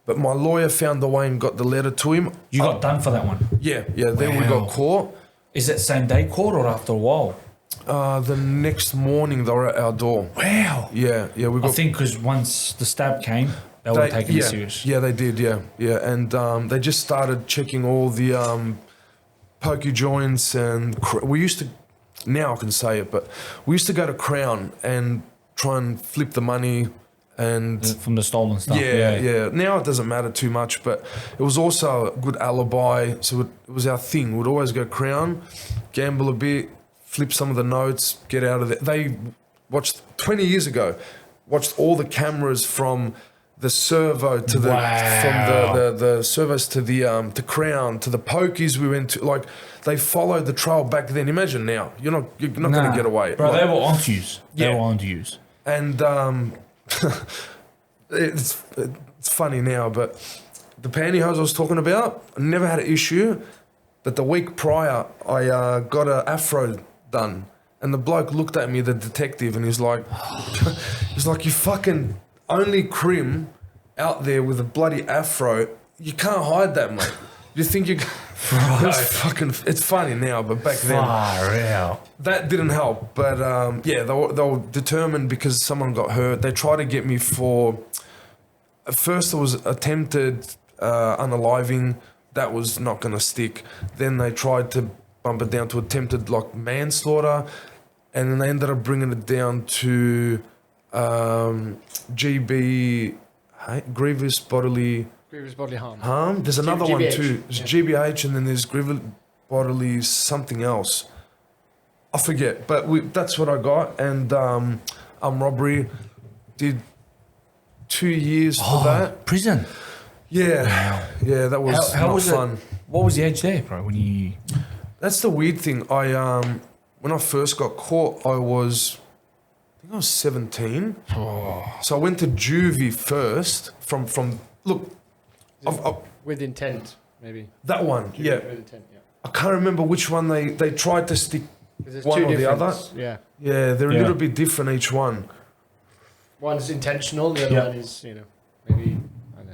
But my lawyer found the way and got the letter to him. You got done for that one? Yeah. Then we got caught. Is it same day caught or after a while? The next morning they were at our door. Wow. Yeah. We got. I think because once the stab came, they would have taken it serious. Yeah, they did. Yeah. And they just started checking all the pokey joints and we used to. Now I can say it, but we used to go to Crown and try and flip the money and from the stolen stuff. Yeah. Now it doesn't matter too much, but it was also a good alibi. So it was our thing. We'd always go Crown, gamble a bit, flip some of the notes, get out of there. watched 20 years ago, watched all the cameras from the servo to the from the servos to the crown to the pokies we went to. Like they followed the trail back then. Imagine now, you're not going to get away, bro. Like, They were onto yous. They were onto yous. And it's funny now, but the pantyhose I was talking about, I never had an issue. But the week prior, I got an afro done, and the bloke looked at me, the detective, and he's like, you fucking only crim out there with a bloody afro. You can't hide that, mate. You think you? It's funny now, but back then, that didn't help. But they were determined because someone got hurt. They tried to get me for. At first, it was attempted unaliving. That was not going to stick. Then they tried to bump it down to attempted like manslaughter, and then they ended up bringing it down to GB, grievous bodily harm. There's another one too. There's GBH, and then there's grievous bodily something else. I forget, but that's what I got. And robbery, did 2 years for that. Prison. Yeah, yeah, that was how not was fun. It? What was the age there, bro? When you? That's the weird thing. When I first got caught, I think I was 17. So I went to juvie first. With intent, maybe. That one, Juvie yeah. With intent, yeah. I can't remember which one they tried to stick There's one two or the other. Yeah. Yeah, they're a little bit different each one. One's intentional, the other one is, maybe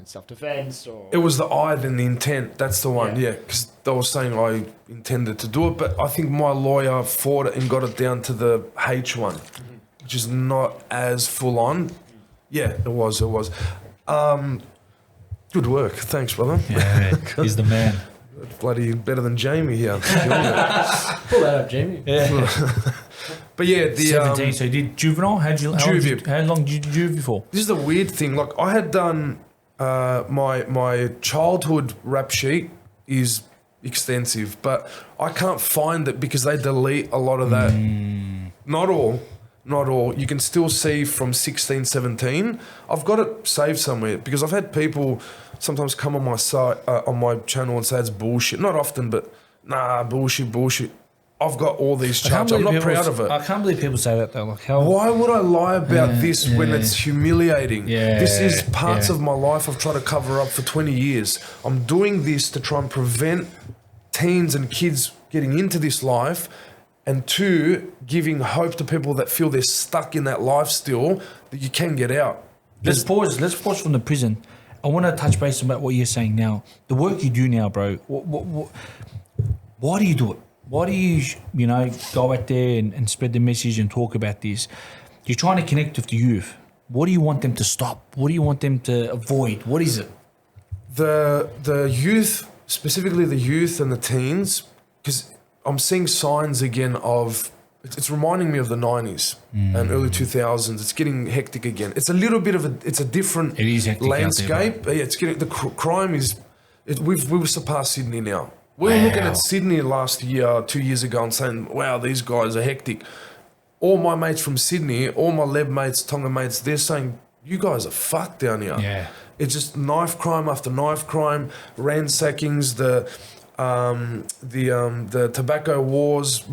self-defense or... It was the I then the intent. That's the one, yeah. Because they were saying I intended to do it, but I think my lawyer fought it and got it down to the H one, which is not as full on. Yeah, it was. Good work. Thanks, brother. Yeah, he's the man. Bloody better than Jamie here. Pull that up, Jamie. Yeah. But yeah, the 17. So you did juvenile. How long did you juvie for? This is the weird thing. Like I had done my childhood rap sheet is extensive, but I can't find it because they delete a lot of that. Not all. You can still see from 16, 17. I've got it saved somewhere because I've had people sometimes come on my site, on my channel and say it's bullshit. Not often, but nah, bullshit. I've got all these chats. I'm not proud of it. I can't believe people say that though. Like, how? Why would I lie about this when it's humiliating? Yeah, this is parts of my life I've tried to cover up for 20 years. I'm doing this to try and prevent teens and kids getting into this life, and two, giving hope to people that feel they're stuck in that life still, that you can get out. Let's pause from the prison. I want to touch base about what you're saying now. The work you do now, bro. Why do you do it? Why do you, go out there and spread the message and talk about this? You're trying to connect with the youth. What do you want them to stop? What do you want them to avoid? What is it? The youth, specifically the youth and the teens, because I'm seeing signs again of, it's reminding me of the 90s and early 2000s. It's getting hectic again. It's a little bit of it's a different landscape. Yeah, it's getting, the crime is, we surpassed Sydney now. We were looking at Sydney last year, 2 years ago, and saying, wow, these guys are hectic. All my mates from Sydney, all my Leb mates, Tonga mates, they're saying, you guys are fucked down here. Yeah. It's just knife crime after knife crime, ransackings, the tobacco wars.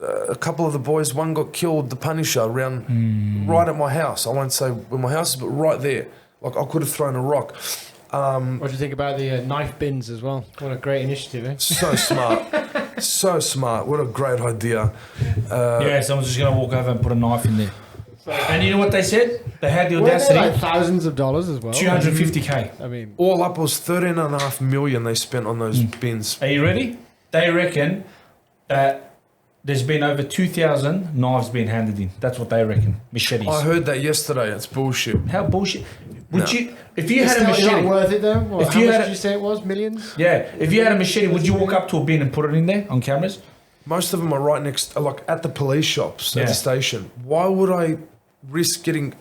A couple of the boys, one got killed, the Punisher, right at my house. I won't say where my house is, but right there. Like I could have thrown a rock. What do you think about the knife bins as well? What a great initiative, eh? So smart. So smart. What a great idea. Someone's just going to walk over and put a knife in there. And you know what they said? They had the audacity. Like thousands of dollars as well. $250K. I mean, all up was $13.5 million they spent on those bins. Are you ready? They reckon that there's been over 2,000 knives being handed in. That's what they reckon. Machetes. I heard that yesterday. It's bullshit. How bullshit? Would you, if you had a machete? Not worth it though. How much did you say it was? Millions? Yeah. If you had a machete, would you walk up to a bin and put it in there on cameras? Most of them are right next, like at the police shops at the station. Why would I risk getting?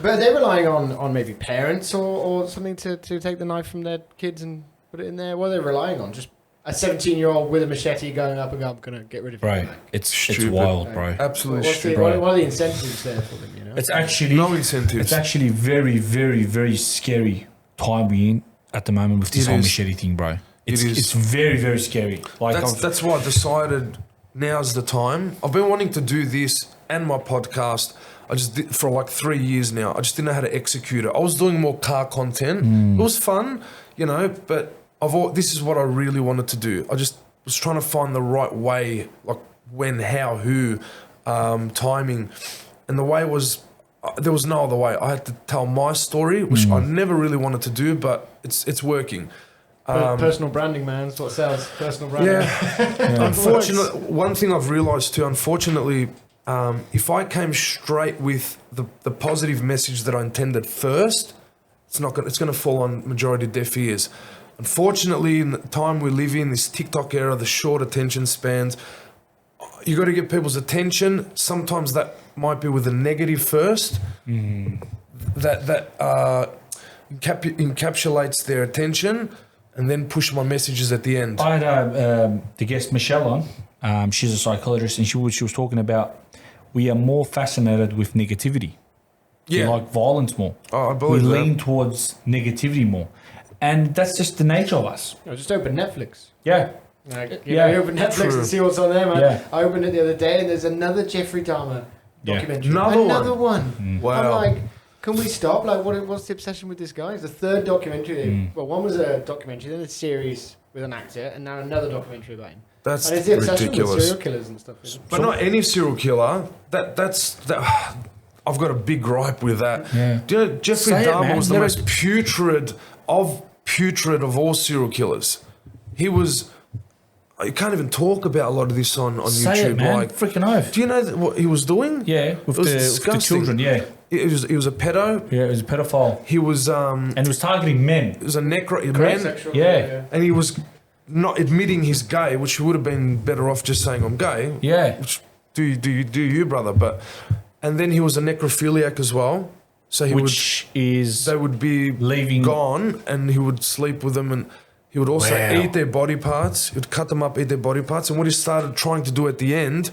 But they're relying on maybe parents or something to take the knife from their kids and put it in there. What are they relying on? Just a 17-year-old with a machete going up and I'm gonna get rid of you. Bro, it's Stupid. wild, bro. Absolutely What's the, stupid. what are the incentives there for them? You know, It's actually No incentives. It's actually very, very, very scary time we in at the moment with this It whole is. machete thing, bro. It's is. it's very, very scary. Like That's why I decided now's the time. I've been wanting to do this and my podcast. I just did for like 3 years now. I just didn't know how to execute it. I was doing more car content. It was fun, you know, but this is what I really wanted to do. I just was trying to find the right way, like when, how, who, timing. And the way was, there was no other way. I had to tell my story, which I never really wanted to do, but it's working. personal branding, man. That's what sells. Personal branding. Yeah. Unfortunately, one thing I've realised too, unfortunately, if I came straight with the positive message that I intended first, it's going to fall on majority deaf ears. Unfortunately, in the time we live in, this TikTok era, the short attention spans, you got to get people's attention. Sometimes that might be with a negative first. That encapsulates their attention, and then push my messages at the end. I had the guest Michelle on. She's a psychologist, and she was talking about we are more fascinated with negativity. We Yeah. like violence more. Oh, I We believe that. lean towards negativity more, and that's just the nature of us. Just open Netflix. Yeah. Like, Yeah. you open Netflix True. and see what's on there, man. Yeah. I opened it the other day and there's another Jeffrey Dahmer Yeah. documentary. Another one. Wow. I'm like, can we stop? Like, what's the obsession with this guy? It's the third documentary. Well, one was a documentary, then a series with an actor, and now another documentary about him. That's And it's the obsession with ridiculous. serial killers and stuff. You know? But not any serial killer. That's I've got a big gripe with that. Yeah. Do you know Jeffrey Say it, Dahmer man. was the Let most putrid of all serial killers. He was. You can't even talk about a lot of this on Say YouTube. it, man. Like, Freaking oath. do you know what he was doing? Yeah, with It was the disgusting. children. Yeah, He was a pedo. yeah. It was a pedophile, He was and it was targeting men. He was a man, Sexual, Yeah. and he was not admitting he's gay, which he would have been better off just saying I'm gay. Yeah, Which do you, brother? But and then he was a necrophiliac as well. So which is they would be leaving. gone, and he would sleep with them, and he would also Wow. eat their body parts. He would cut them up, eat their body parts, and what he started trying to do at the end,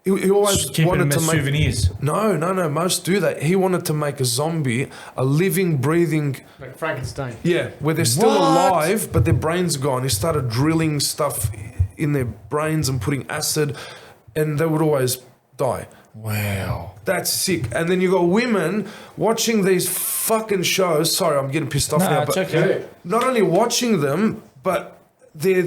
he always Keeping wanted them to as make. souvenirs. No. Most do that. He wanted to make a zombie, a living, breathing. Like Frankenstein. Yeah, where they're still What? alive, but their brain's gone. He started drilling stuff in their brains and putting acid, and they would always die. Wow. That's sick. And then you got women watching these fucking shows. Sorry, I'm getting pissed off No, now. it's But okay. not only watching them, but they're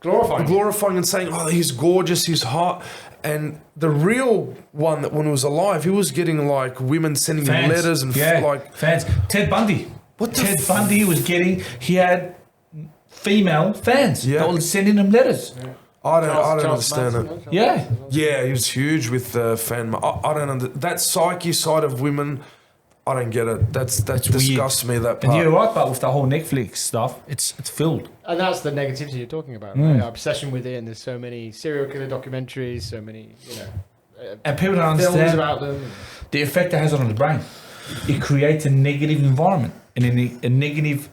glorifying and saying, "Oh, he's gorgeous, he's hot." And the real one, that when he was alive, he was getting like women sending him Fans. letters and fans. Ted Bundy. What the Ted Bundy was getting. He had female fans Yeah. that were sending him letters. I don't understand it. Yeah. Yeah, he was huge with fan. I don't understand that psyche side of women. I don't get it. That disgusts me. That And part. you're right, but with the whole Netflix stuff, it's filled. And that's the negativity you're talking about, right? Our obsession with it, and there's so many serial killer documentaries, so many, And people don't films understand about them. the effect it has on the brain. It creates a negative environment and a negative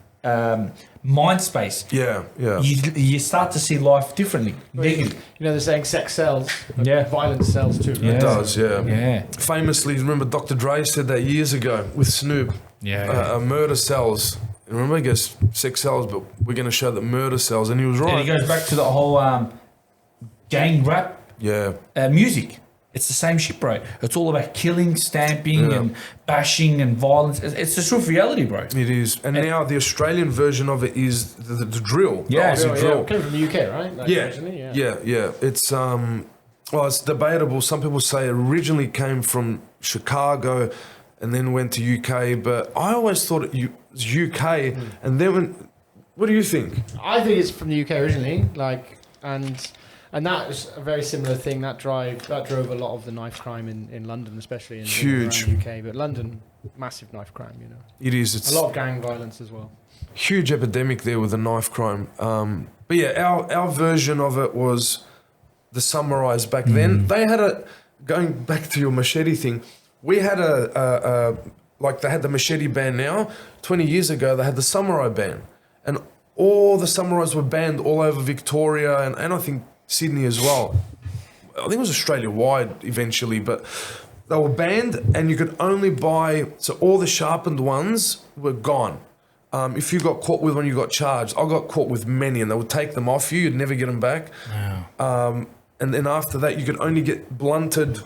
mind space. Yeah. You start to see life differently. Negative. You know, they're saying sex sells. Yeah. Violence sells too. Right? Yeah. It does. Yeah. Yeah. Famously, remember Dr. Dre said that years ago with Snoop. Yeah. Murder sells. Remember, he goes, sex sells, but we're going to show that murder sells, and he was And right. it goes back to the whole gang rap Yeah. music. It's the same shit, bro. It's all about killing, stamping, Yeah. and bashing and violence. It's the truth reality, bro. It is. And now the Australian version of it is the drill. The Yeah. Aussie Yeah, drill. came from the UK, right? Like Yeah. originally, Yeah. It's well, it's debatable. Some people say it originally came from Chicago and then went to UK, but I always thought it was UK. And then what do you think? I think it's from the UK originally, and that is a very similar thing. That drove a lot of the knife crime in London, especially in Huge. around the UK. But London, massive knife crime. You know, It is. It's a lot of gang violence as well. huge epidemic there with the knife crime. But yeah, our version of it was the samurais back then. They had going back to your machete thing, we had like they had the machete ban now. 20 years ago, they had the samurai ban. And all the samurais were banned all over Victoria and I think Sydney as well. I think it was Australia-wide eventually, but they were banned and you could only buy... So all the sharpened ones were gone. If you got caught with one, you got charged. I got caught with many and they would take them off you. You'd never get them back. Wow. And then after that, you could only get blunted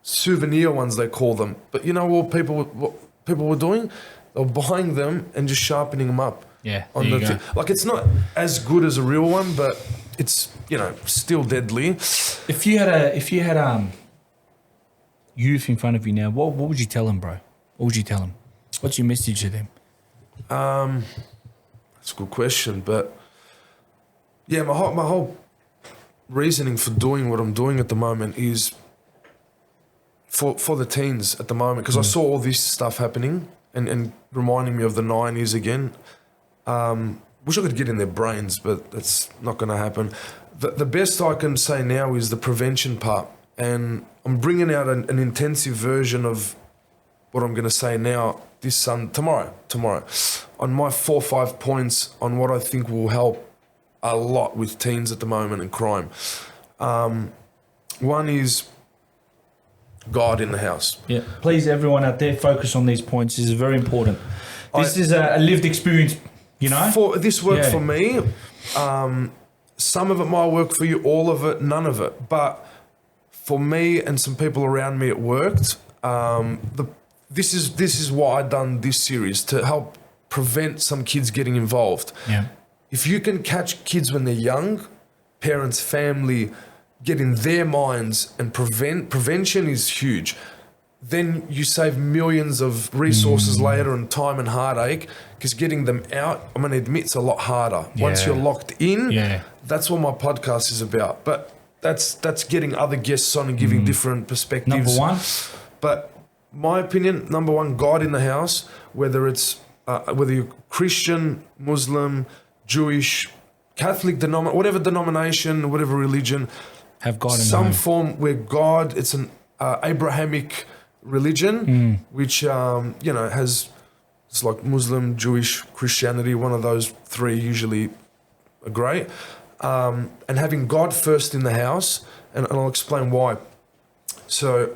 souvenir ones, they call them. But you know what people were doing? They were buying them and just sharpening them up. Yeah, On there you the go. like, it's not as good as a real one, but it's, you know, still deadly. If you had youth in front of you now, what would you tell them, bro? What would you tell them? What's your message to them? That's a good question, but yeah, my whole reasoning for doing what I'm doing at the moment is for the teens at the moment, because I saw all this stuff happening and reminding me of the 90s again. Wish I could get in their brains, but that's not going to happen. The best I can say now is the prevention part, and I'm bringing out an intensive version of what I'm going to say now tomorrow on my 4 or 5 points on what I think will help a lot with teens at the moment and crime. One is God in the house. Yeah, please, everyone out there, focus on these points. This is very important. This is a lived experience, you know? This worked for me. Some of it might work for you, all of it, none of it. But for me and some people around me, it worked. This is why I done this series, to help prevent some kids getting involved. Yeah. If you can catch kids when they're young, parents, family, get in their minds and prevention is huge. Then you save millions of resources later and time and heartache, because getting them out, I'm going to admit, it's a lot harder. Once you're locked in, that's what my podcast is about. But that's getting other guests on and giving different perspectives. Number one. But my opinion, number one, God in the house, whether it's whether you're Christian, Muslim, Jewish, Catholic, whatever denomination, whatever religion, have God in some form where God, it's an Abrahamic religion, which has, it's like Muslim, Jewish, Christianity. One of those three usually are great. And having God first in the house, and I'll explain why. So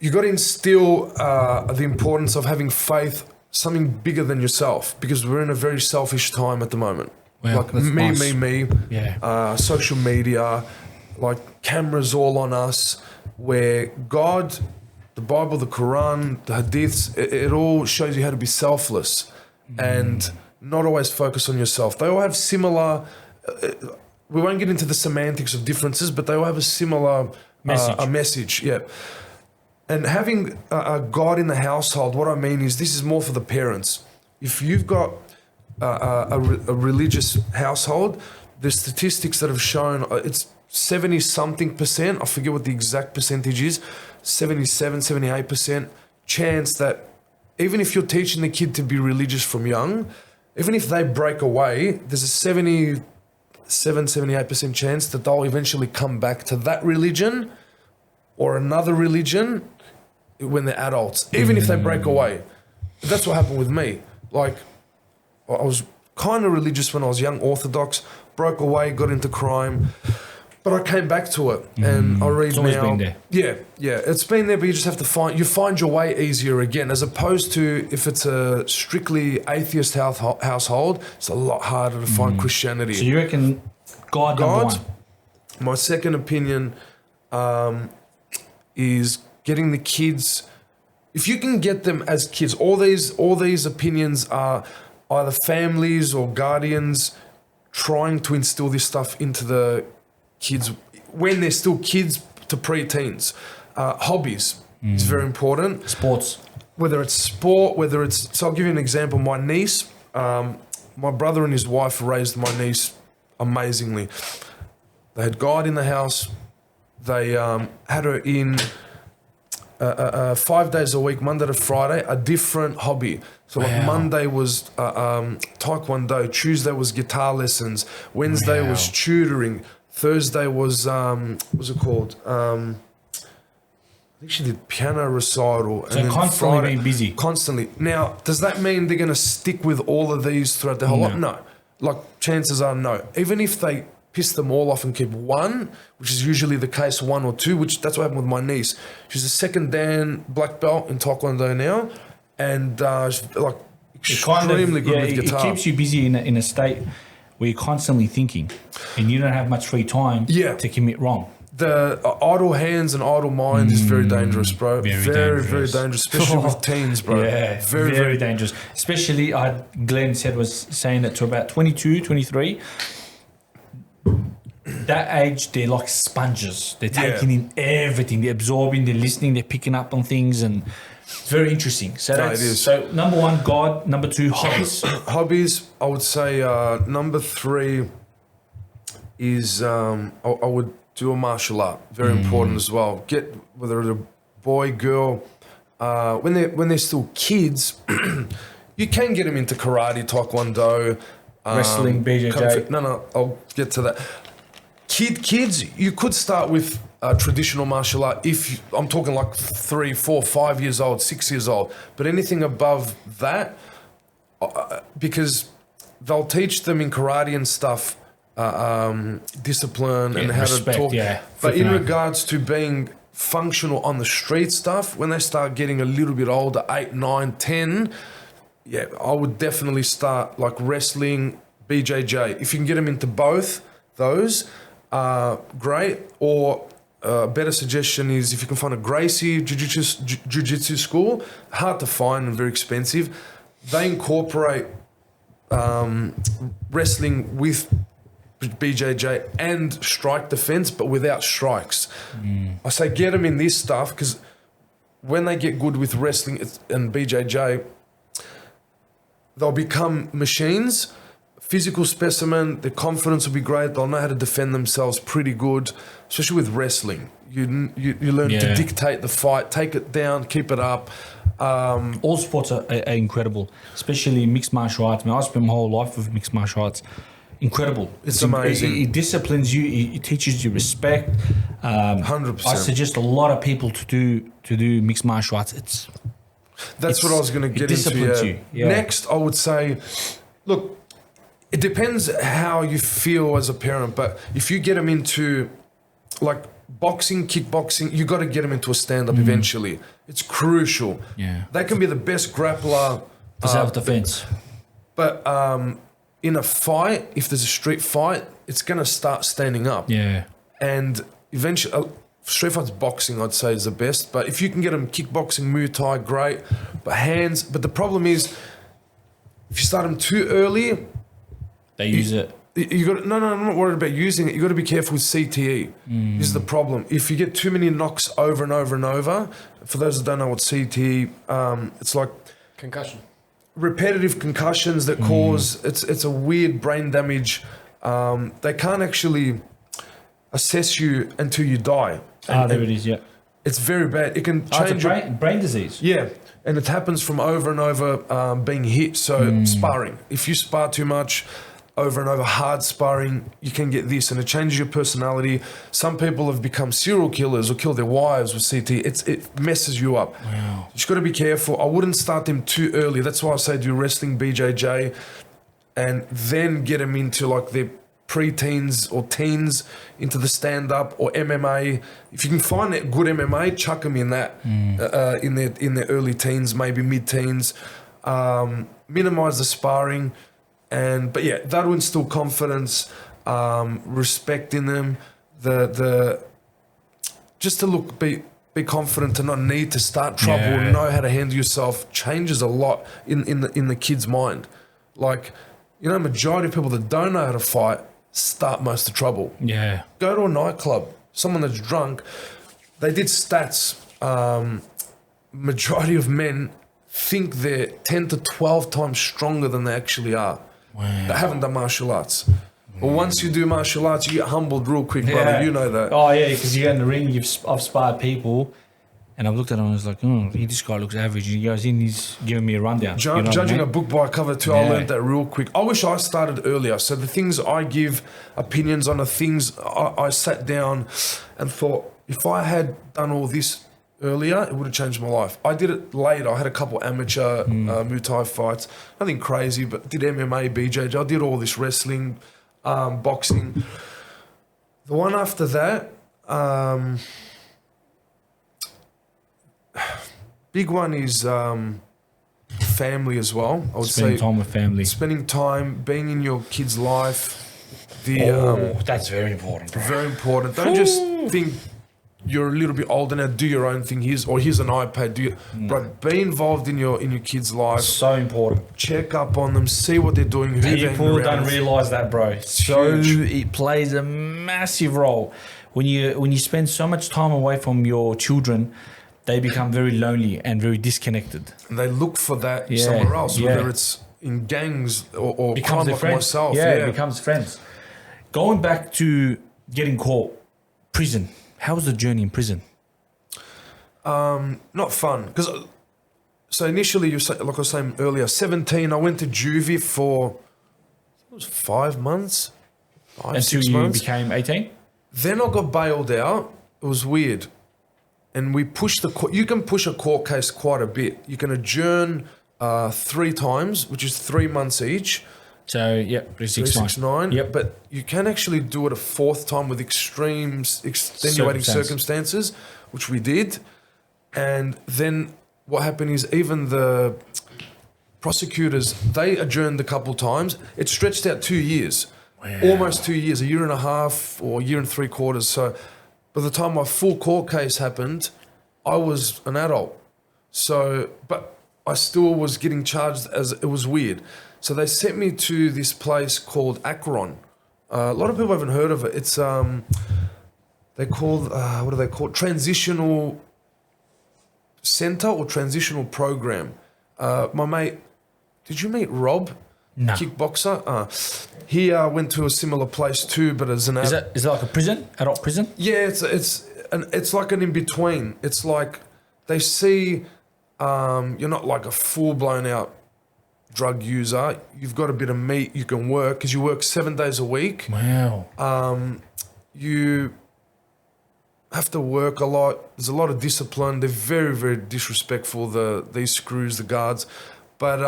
you got to instill the importance of having faith, something bigger than yourself, because we're in a very selfish time at the moment. Wow, like me. Yeah. Social media, like cameras all on us, where God, the Bible, the Quran, the Hadiths, it all shows you how to be selfless and not always focus on yourself. They all have similar, we won't get into the semantics of differences, but they all have a similar message. Yeah. And having a God in the household, what I mean is, this is more for the parents. If you've got a religious household, there's statistics that have shown it's 70-something%, I forget what the exact percentage is, 77, 78% chance that even if you're teaching the kid to be religious from young, even if they break away, there's a 78% chance that they'll eventually come back to that religion or another religion when they're adults, even if they break away. That's what happened with me. Like, I was kind of religious when I was young, Orthodox, broke away, got into crime, but I came back to it, and I read it's always now. been there. Yeah, it's been there, but you just have to find your way easier again, as opposed to if it's a strictly atheist household, it's a lot harder to find Christianity. So you reckon God number one? My second opinion is getting the kids. If you can get them as kids, all these opinions are either families or guardians trying to instill this stuff into the kids when they're still kids to pre-teens. Hobbies is very important. Sports. Whether it's sport, so I'll give you an example. My niece, my brother and his wife raised my niece amazingly. They had God in the house. They had her in 5 days a week, Monday to Friday, a different hobby. So like Monday was taekwondo, Tuesday was guitar lessons, Wednesday was tutoring, Thursday was what's it called? think she did piano recital. So constantly being busy. Constantly. Now, does that mean they're going to stick with all of these throughout their whole life? No. Like, chances are no. Even if they piss them all off and keep one, which is usually the case, 1 or 2, which that's what happened with my niece. She's a second Dan black belt in Taekwondo now, and she's like extremely good with guitar. It keeps you busy in a state where you're constantly thinking, and you don't have much free time to commit wrong. The idle hands and idle minds is very dangerous, bro. Very dangerous, especially with teens, bro. Yeah, very dangerous. Especially, Glenn was saying that to about 22, 23, that age, they're like sponges. They're taking in everything. They're absorbing, they're listening, they're picking up on things, and it's very interesting. So it is. So number 1, God. Number 2, hobbies. Hobbies, I would say number 3 is I would do a martial art. Very important as well. Get, whether it's a boy, girl, when they're still kids, you can get them into karate, taekwondo, wrestling, BJJ. No, I'll get to that. Kids, you could start with traditional martial art if I'm talking like 3, 4, 5 years old, 6 years old. But anything above that, because they'll teach them in karate and stuff discipline and how respect, to talk. But in regards to being functional on the street stuff, when they start getting a little bit older, 8, 9, 10, I would definitely start like wrestling, BJJ. If you can get them into both those, great. Or a better suggestion is if you can find a Gracie jiu-jitsu school, hard to find and very expensive. They incorporate wrestling with BJJ and strike defense, but without strikes. I say get them in this stuff because when they get good with wrestling and BJJ, they'll become machines. Physical specimen, their confidence will be great. They'll know how to defend themselves pretty good, especially with wrestling. You learn to dictate the fight, take it down, keep it up. All sports are incredible, especially mixed martial arts. I mean, I spent my whole life with mixed martial arts. Incredible. It's amazing. It disciplines you. It teaches you respect. 100%. I suggest a lot of people to do mixed martial arts. That's what I was going to get into. Next, I would say, look, it depends how you feel as a parent, but if you get them into like boxing, kickboxing, you got to get them into a stand-up eventually. It's crucial. Yeah. They can be the best grappler. For self-defense. But in a fight, if there's a street fight, it's going to start standing up. Yeah. And eventually, street fight's boxing, I'd say, is the best. But if you can get them kickboxing, Muay Thai, great. But hands, but the problem is, if you start them too early, they use it. You got no. I'm not worried about using it. You got to be careful with CTE. This is the problem. If you get too many knocks over and over and over, for those that don't know what CTE, it's like concussion, repetitive concussions that cause. It's a weird brain damage. They can't actually assess you until you die. There it is. Yeah, it's very bad. It can change it's a brain disease. Yeah. And it happens from over and over being hit. So sparring. If you spar too much, over and over, hard sparring, you can get this, and it changes your personality. Some people have become serial killers or killed their wives with CT. It messes you up. Wow. You just got to be careful. I wouldn't start them too early. That's why I say do wrestling, BJJ, and then get them into like their pre-teens or teens into the stand-up or MMA. If you can find that good MMA, chuck them in that in their early teens, maybe mid-teens. Minimize the sparring. But yeah, that'll instill confidence, respect in them. Just to be confident, to not need to start trouble, know how to handle yourself, changes a lot in the kid's mind. Like, majority of people that don't know how to fight start most of the trouble. Yeah. Go to a nightclub, someone that's drunk. They did stats. Majority of men think they're 10 to 12 times stronger than they actually are. Wow. They haven't done martial arts. But once you do martial arts, you get humbled real quick, brother. You know that. Oh, yeah, because you get in the ring, I've sparred people, and I've looked at him and I was like, this guy looks average. He goes in, he's giving me a rundown. Judging a book by a cover too, I learned that real quick. I wish I started earlier. So the things I give opinions on, the things I sat down and thought, if I had done all this earlier, it would have changed my life. I did it later. I had a couple amateur Muay Thai fights. Nothing crazy, but did MMA, BJJ. I did all this wrestling, boxing. The one after that, big one is family as well. I would Spending say time with family. spending time, being in your kid's life. That's very important, bro. Very important. Don't just think you're a little bit older now, do your own thing. Here's an iPad. But be involved in your kid's life. So important. Check up on them, see what they're doing, who they're People around. don't realise that, bro. So huge. it plays a massive role. When you spend so much time away from your children, they become very lonely and very disconnected. And they look for that Yeah, somewhere else, yeah. whether it's in gangs or Becomes crime their like friends. myself. Yeah, it becomes friends. Going back to getting caught, prison. How was the journey in prison? Not fun. Because so initially, like I was saying earlier, 17, I went to juvie for, it was 5 months, Until 6 you months. became 18? Then I got bailed out. It was weird. And we pushed you can push a court case quite a bit. You can adjourn 3 times, which is 3 months each. So, yeah, 369. 369. Yep. But you can actually do it a 4th time with extenuating circumstances, which we did. And then what happened is even the prosecutors, they adjourned a couple times. It stretched out 2 years. Wow. Almost 2 years, a year and a half or a year and 3/4. So by the time my full court case happened, I was an adult. So, but I still was getting charged as it was weird. So they sent me to this place called Akron. A lot of people haven't heard of it. It's they called what do they call it? Transitional Center or Transitional Program. My mate, did you meet Rob? No. Kickboxer. He went to a similar place too, but as an Is it like a prison? Adult prison? yeah, it's like an in between. It's like they see you're not like a full blown out drug user. You've got a bit of meat. You can work because you work 7 days a week. Wow. You have to work a lot. There's a lot of discipline. They're very, very disrespectful. These screws, the guards. But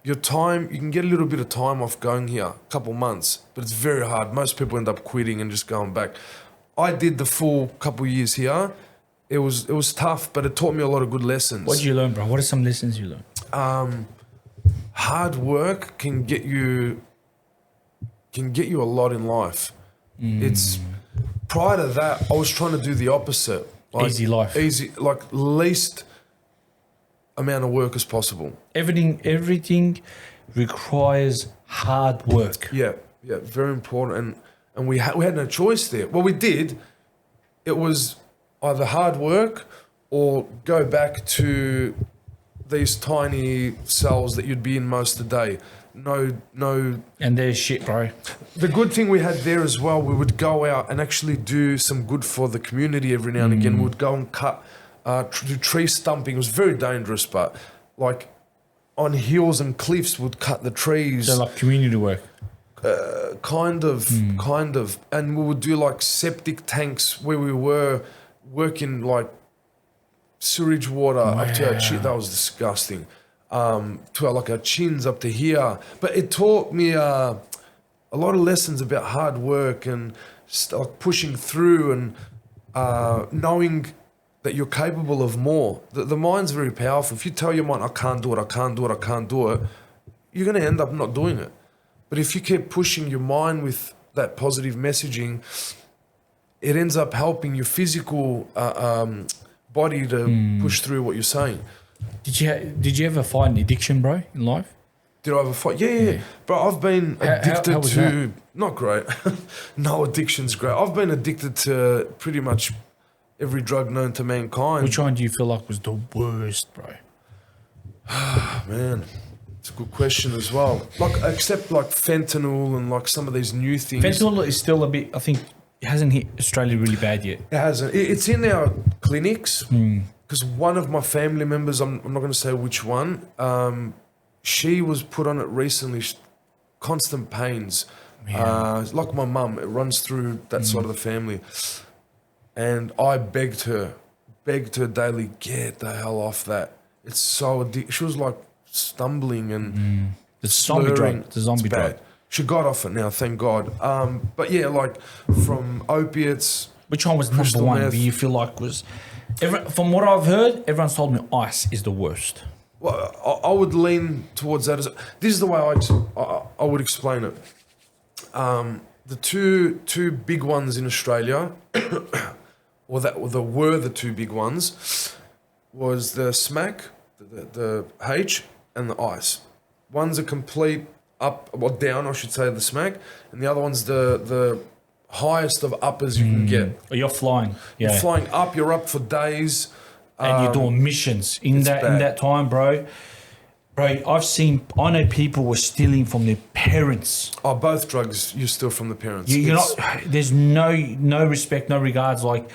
your time, you can get a little bit of time off going here, a couple months, but it's very hard. Most people end up quitting and just going back. I did the full couple years here. It was tough, but it taught me a lot of good lessons. What did you learn, bro? What are some lessons you learned? Hard work can get you a lot in life. It's prior to that, I was trying to do the opposite. Easy life. Easy, like least amount of work as possible. Everything requires hard work. Yeah, very important. And we had no choice there. Well, we did. It was either hard work or go back to these tiny cells that you'd be in most of the day. No. And there's shit, bro. The good thing we had there as well, we would go out and actually do some good for the community every now and again. We would go and cut, do tree stumping. It was very dangerous, but like on hills and cliffs would cut the trees. So like community work. Kind of. And we would do like septic tanks where we were working like sewage water up to our chin. That was disgusting. To our chins up to here. But it taught me a lot of lessons about hard work and like pushing through and knowing that you're capable of more. The mind's very powerful. If you tell your mind, I can't do it, you're going to end up not doing it. But if you keep pushing your mind with that positive messaging, it ends up helping your physical body to push through what you're saying. Did you ever fight an addiction, bro, in life? Did I ever fight? Yeah. Bro, I've been addicted how was to... that? Not great. No addiction's great. I've been addicted to pretty much every drug known to mankind. Which one do you feel like was the worst, bro? Man, it's a good question as well. Like, except like fentanyl and like some of these new things. Fentanyl is still a bit, I think, it hasn't hit Australia really bad yet. It hasn't. It's in our clinics because one of my family members, I'm not going to say which one, she was put on it recently. Constant pains. Like my mum, it runs through that side of the family. And I begged her begged her daily, get the hell off that. It's so addictive. She was like stumbling and It's a zombie drug. slurring. It's a zombie It's drug. bad. She got off it now, thank God. But yeah, like from opiates. Which one was Crystal number one? meth. Do you feel like was? From what I've heard, everyone's told me ice is the worst. Well, I would lean towards that. This is the way I would explain it. The two big ones in Australia, or that were the two big ones, was the smack, the H, and the ice. One's a complete up or down, I should say, the smack, and the other one's the highest of uppers you can get. Or you're flying. Yeah. You're flying up. You're up for days. And you're doing missions in bad. that time, bro. Bro, I know people were stealing from their parents. Oh, both drugs you steal from the parents. You're not. There's no respect, no regards. Like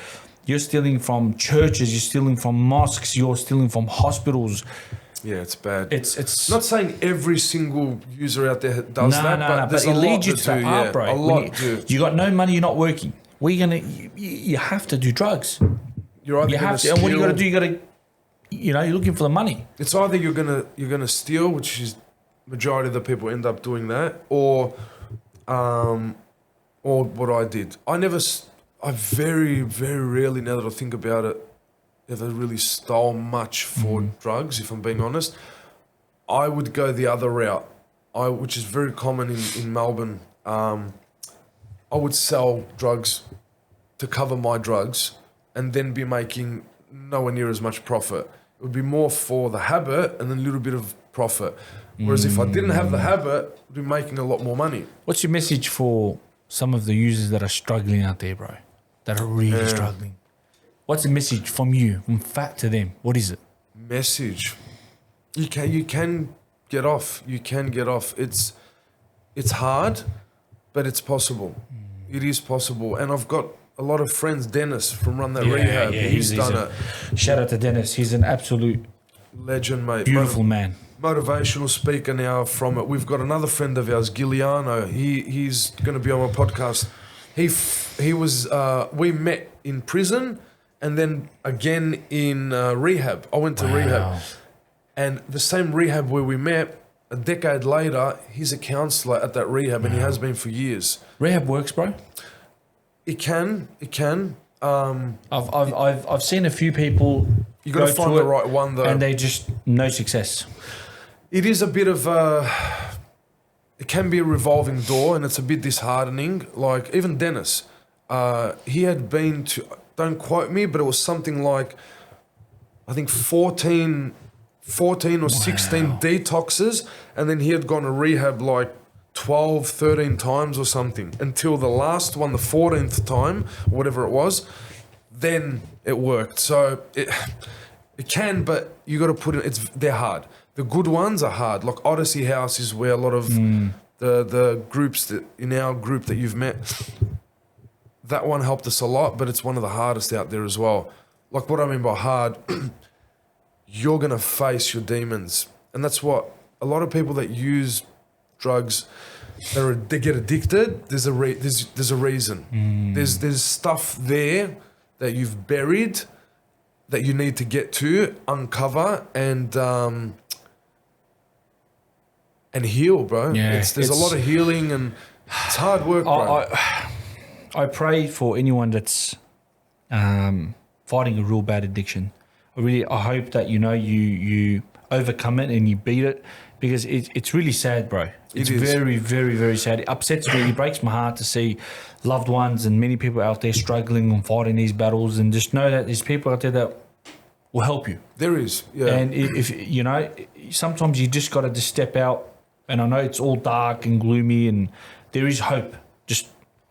you're stealing from churches, you're stealing from mosques, you're stealing from hospitals. Yeah, it's bad. It's Not saying every single user out there does that, but there's it a lot leads you that to that do, part, yeah. bro. A When lot do. you got no money, you're not working. What are you gonna? You have to do drugs. You're either You gonna have to. And what you got to steal- do? You got to. You're looking for the money. It's either you're gonna steal, which is majority of the people end up doing that, or what I did. I very rarely, now that I think about it, ever really stole much for drugs. If I'm being honest, I would go the other route, which is very common in Melbourne. I would sell drugs to cover my drugs, and then be making nowhere near as much profit. It would be more for the habit and then a little bit of profit. Whereas if I didn't have the habit, I'd be making a lot more money. What's your message for some of the users that are struggling out there, bro? That are really struggling. What's the message from you, from PHATT to them? What is it? Message. You can get off. You can get off. It's hard, but it's possible. It is possible. And I've got a lot of friends. Dennis from Run That Rehab. He's done it. Shout out to Dennis. He's an absolute Legend, mate. beautiful man. Motivational speaker now from it. We've got another friend of ours, Giuliano. He's going to be on my podcast. He was we met in prison and then again in rehab. I went to rehab, and the same rehab where we met. A decade later, he's a counsellor at that rehab, and he has been for years. Rehab works, bro. It can. I've seen a few people. You got to find through the right one, though. and they just no success. It is a bit of a. It can be a revolving door, and it's a bit disheartening. Like even Dennis, he had been to. Don't quote me, but it was something like, I think 14 or 16 detoxes, and then he had gone to rehab like 12, 13 times or something, until the last one, the 14th time, or whatever it was, then it worked. So it can, but you got to put it, they're hard. The good ones are hard. Like Odyssey House is where a lot of the groups that in our group that you've met, that one helped us a lot, but it's one of the hardest out there as well. Like what I mean by hard, you're going to face your demons. And that's what a lot of people that use drugs, they get addicted. There's a reason. There's stuff there that you've buried that you need to get to, uncover, and heal, bro. Yeah, There's a lot of healing, and it's hard work, bro. I pray for anyone that's fighting a real bad addiction. I hope that you overcome it and you beat it, because it's really sad, bro. It's very, very, very sad. It upsets me. It breaks my heart to see loved ones and many people out there struggling and fighting these battles, and just know that there's people out there that will help you. There is, yeah. And if you know, sometimes you just got to just step out. And I know it's all dark and gloomy, and there is hope. Just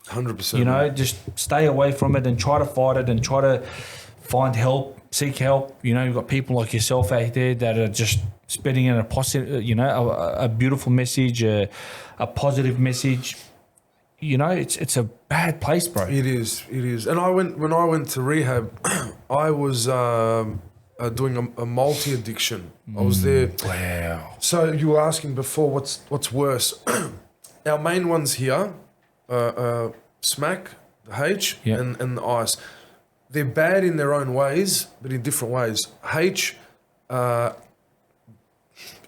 100%. you know, just stay away from it and try to fight it and try to find help, seek help. You know, you've got people like yourself out there that are just spreading in a positive, you know, a beautiful message, a positive message. You know, it's a bad place, bro. It is. And when I went to rehab, I was doing a multi-addiction. I was there. Wow. So you were asking before, what's worse? Our main ones here, smack, the H, Yeah. and the ice. they're bad in their own ways, but in different ways. H,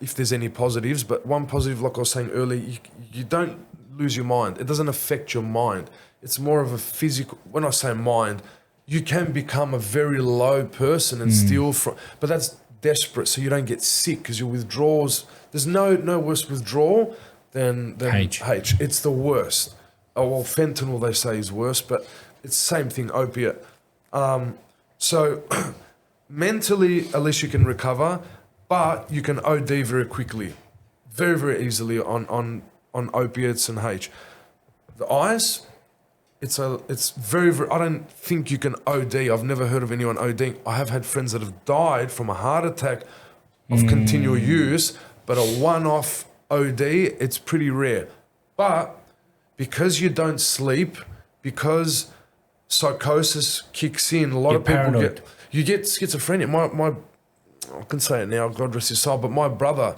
if there's any positives, but one positive, like I was saying earlier, you don't lose your mind. It doesn't affect your mind. It's more of a physical, when I say mind, you can become a very low person and steal from, but that's desperate, so you don't get sick because your withdrawals, there's no worse withdrawal than H. It's the worst. Oh, well, fentanyl they say is worse, but it's the same thing, opiate. So mentally, at least you can recover, but you can OD very quickly, very, very easily on opiates and H. The ice, it's very, very, I don't think you can OD. I've never heard of anyone ODing. I have had friends that have died from a heart attack of continual use, but a one-off OD, it's pretty rare. But because you don't sleep, because psychosis kicks in, a lot You're of people paranoid. you get schizophrenia. My I can say it now, God rest his soul, but my brother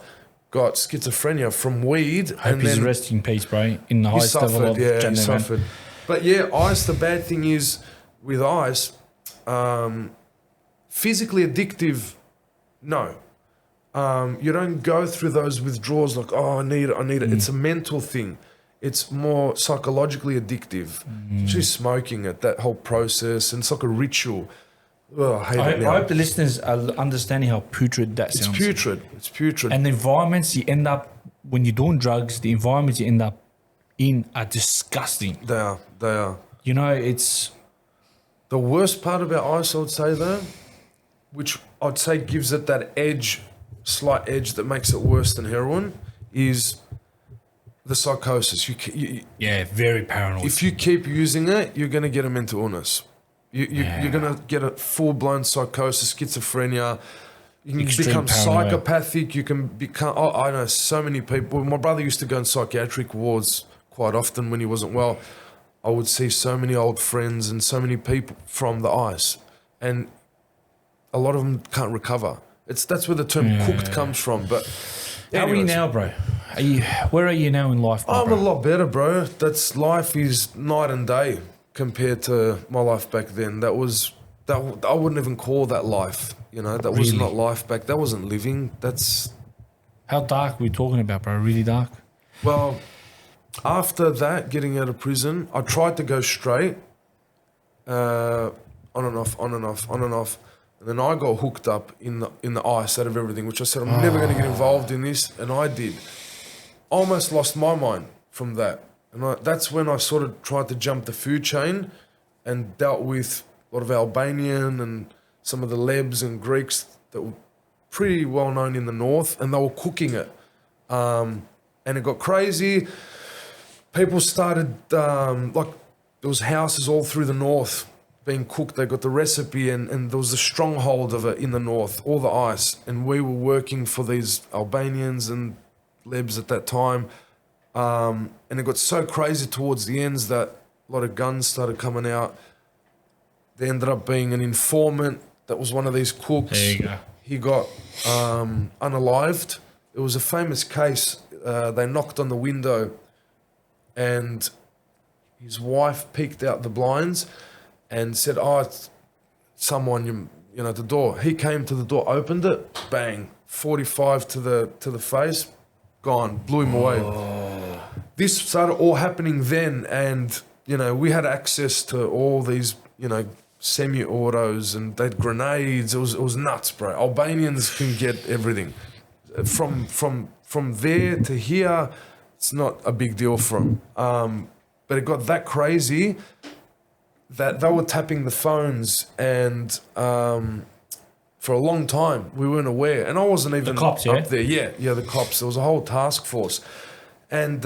got schizophrenia from weed. Hope and he's then rest in peace, bro. In the he highest level suffered, of yeah, he Jannah, man. suffered. But yeah, ice, the bad thing is with ice, physically addictive, no. You don't go through those withdrawals like, oh, I need it. It's a mental thing. It's more psychologically addictive. Especially smoking it, that whole process, and it's like a ritual. Oh, I hate it I now. hope the listeners are understanding how putrid that It's sounds. putrid. It's putrid. And the environments you end up, when you're doing drugs, the environments you end up in are disgusting. They are. You know, it's... The worst part about ice, I would say though, which I'd say gives it that edge, slight edge that makes it worse than heroin, is the psychosis. Yeah, very paranoid. If you keep using it, you're going to get a mental illness. You're going to get a full-blown psychosis, schizophrenia. You can Extreme become paranoia. psychopathic. You can become... Oh, I know so many people. My brother used to go in psychiatric wards quite often when he wasn't well. I would see so many old friends and so many people from the ice, and a lot of them can't recover. That's where the term cooked comes from. But How are you anyways, now, bro? Where are you now in life, I'm bro? a lot better, bro. Life is night and day compared to my life back then. That I wouldn't even call that life. You know, that was Really? not life back. That wasn't living. That's... How dark are we talking about, bro? Really dark? Well, after that, getting out of prison, I tried to go straight, on and off. And then I got hooked up in the ice out of everything, which I said, I'm never going to get involved in this. And I did. Almost lost my mind from that. And that's when I sort of tried to jump the food chain and dealt with a lot of Albanian and some of the Lebs and Greeks that were pretty well known in the north, and they were cooking it. And it got crazy. People started, like, there was houses all through the north being cooked. They got the recipe, and there was a stronghold of it in the north, all the ice. And we were working for these Albanians and Lebs at that time. And it got so crazy towards the ends that a lot of guns started coming out. There ended up being an informant that was one of these cooks. There you go. He got unalived. It was a famous case. They knocked on the window, and his wife peeked out the blinds and said, "Oh, it's someone, you know, at the door." He came to the door, opened it, bang, 45 to the face, gone, blew him away. This started all happening then, and you know, we had access to all these, you know, semi-autos, and they had grenades. It was nuts, bro. Albanians can get everything. From there to here, it's not a big deal for them. But it got that crazy that they were tapping the phones, and for a long time we weren't aware. And I wasn't even The cops, up there. Yeah, the cops. There was a whole task force. And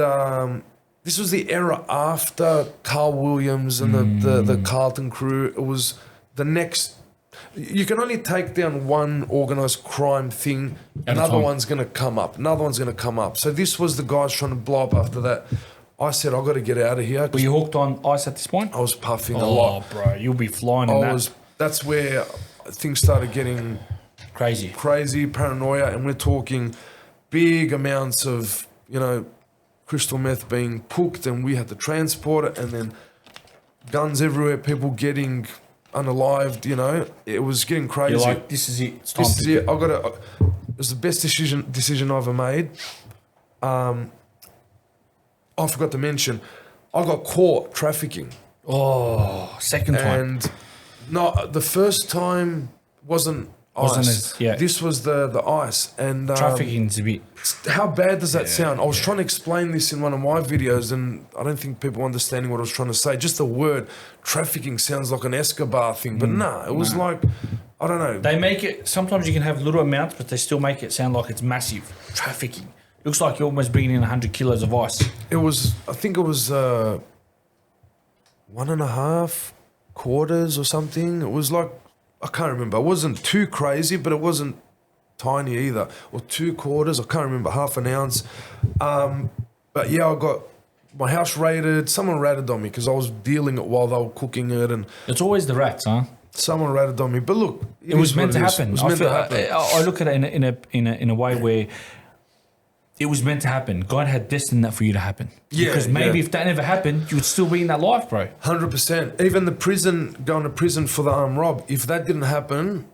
this was the era after Carl Williams and the Carlton crew. It was the next... You can only take down one organised crime thing. Another one's going to come up. So this was the guys trying to blow up after that. I said, I've got to get out of here. Were you hooked on ice at this point? I was puffing a lot. Oh, bro, you'll be flying in that. That's where things started getting Crazy. paranoia, and we're talking big amounts of, you know, crystal meth being cooked, and we had to transport it, and then guns everywhere, people getting unalived. You know, it was getting crazy. You're like, this is it. It's time This to is it. It was the best decision I ever made. I forgot to mention, I got caught trafficking. Oh, second time. And no, the first time wasn't ice. This was the ice. And Trafficking's a bit. how bad does that sound? I was trying to explain this in one of my videos, and I don't think people understanding what I was trying to say. Just the word trafficking sounds like an Escobar thing, but it was like, I don't know. They make it. Sometimes you can have little amounts, but they still make it sound like it's massive. Trafficking. Looks like you're almost bringing in 100 kilos of ice. It was. I think it was 1.5 quarters or something. It was like, I can't remember. It wasn't too crazy, but it wasn't tiny either. Or 2 quarters. I can't remember. Half an ounce. But yeah, I got my house raided. Someone ratted on me because I was dealing it while they were cooking it, and It's always the rats, huh? someone ratted on me. But look, It was meant to happen. It was meant to happen. I look at it in a way where it was meant to happen. God had destined that for you to happen. Yeah, Because maybe yeah. if that never happened, you would still be in that life, bro. 100%. Even going to prison for the armed rob. If that didn't happen,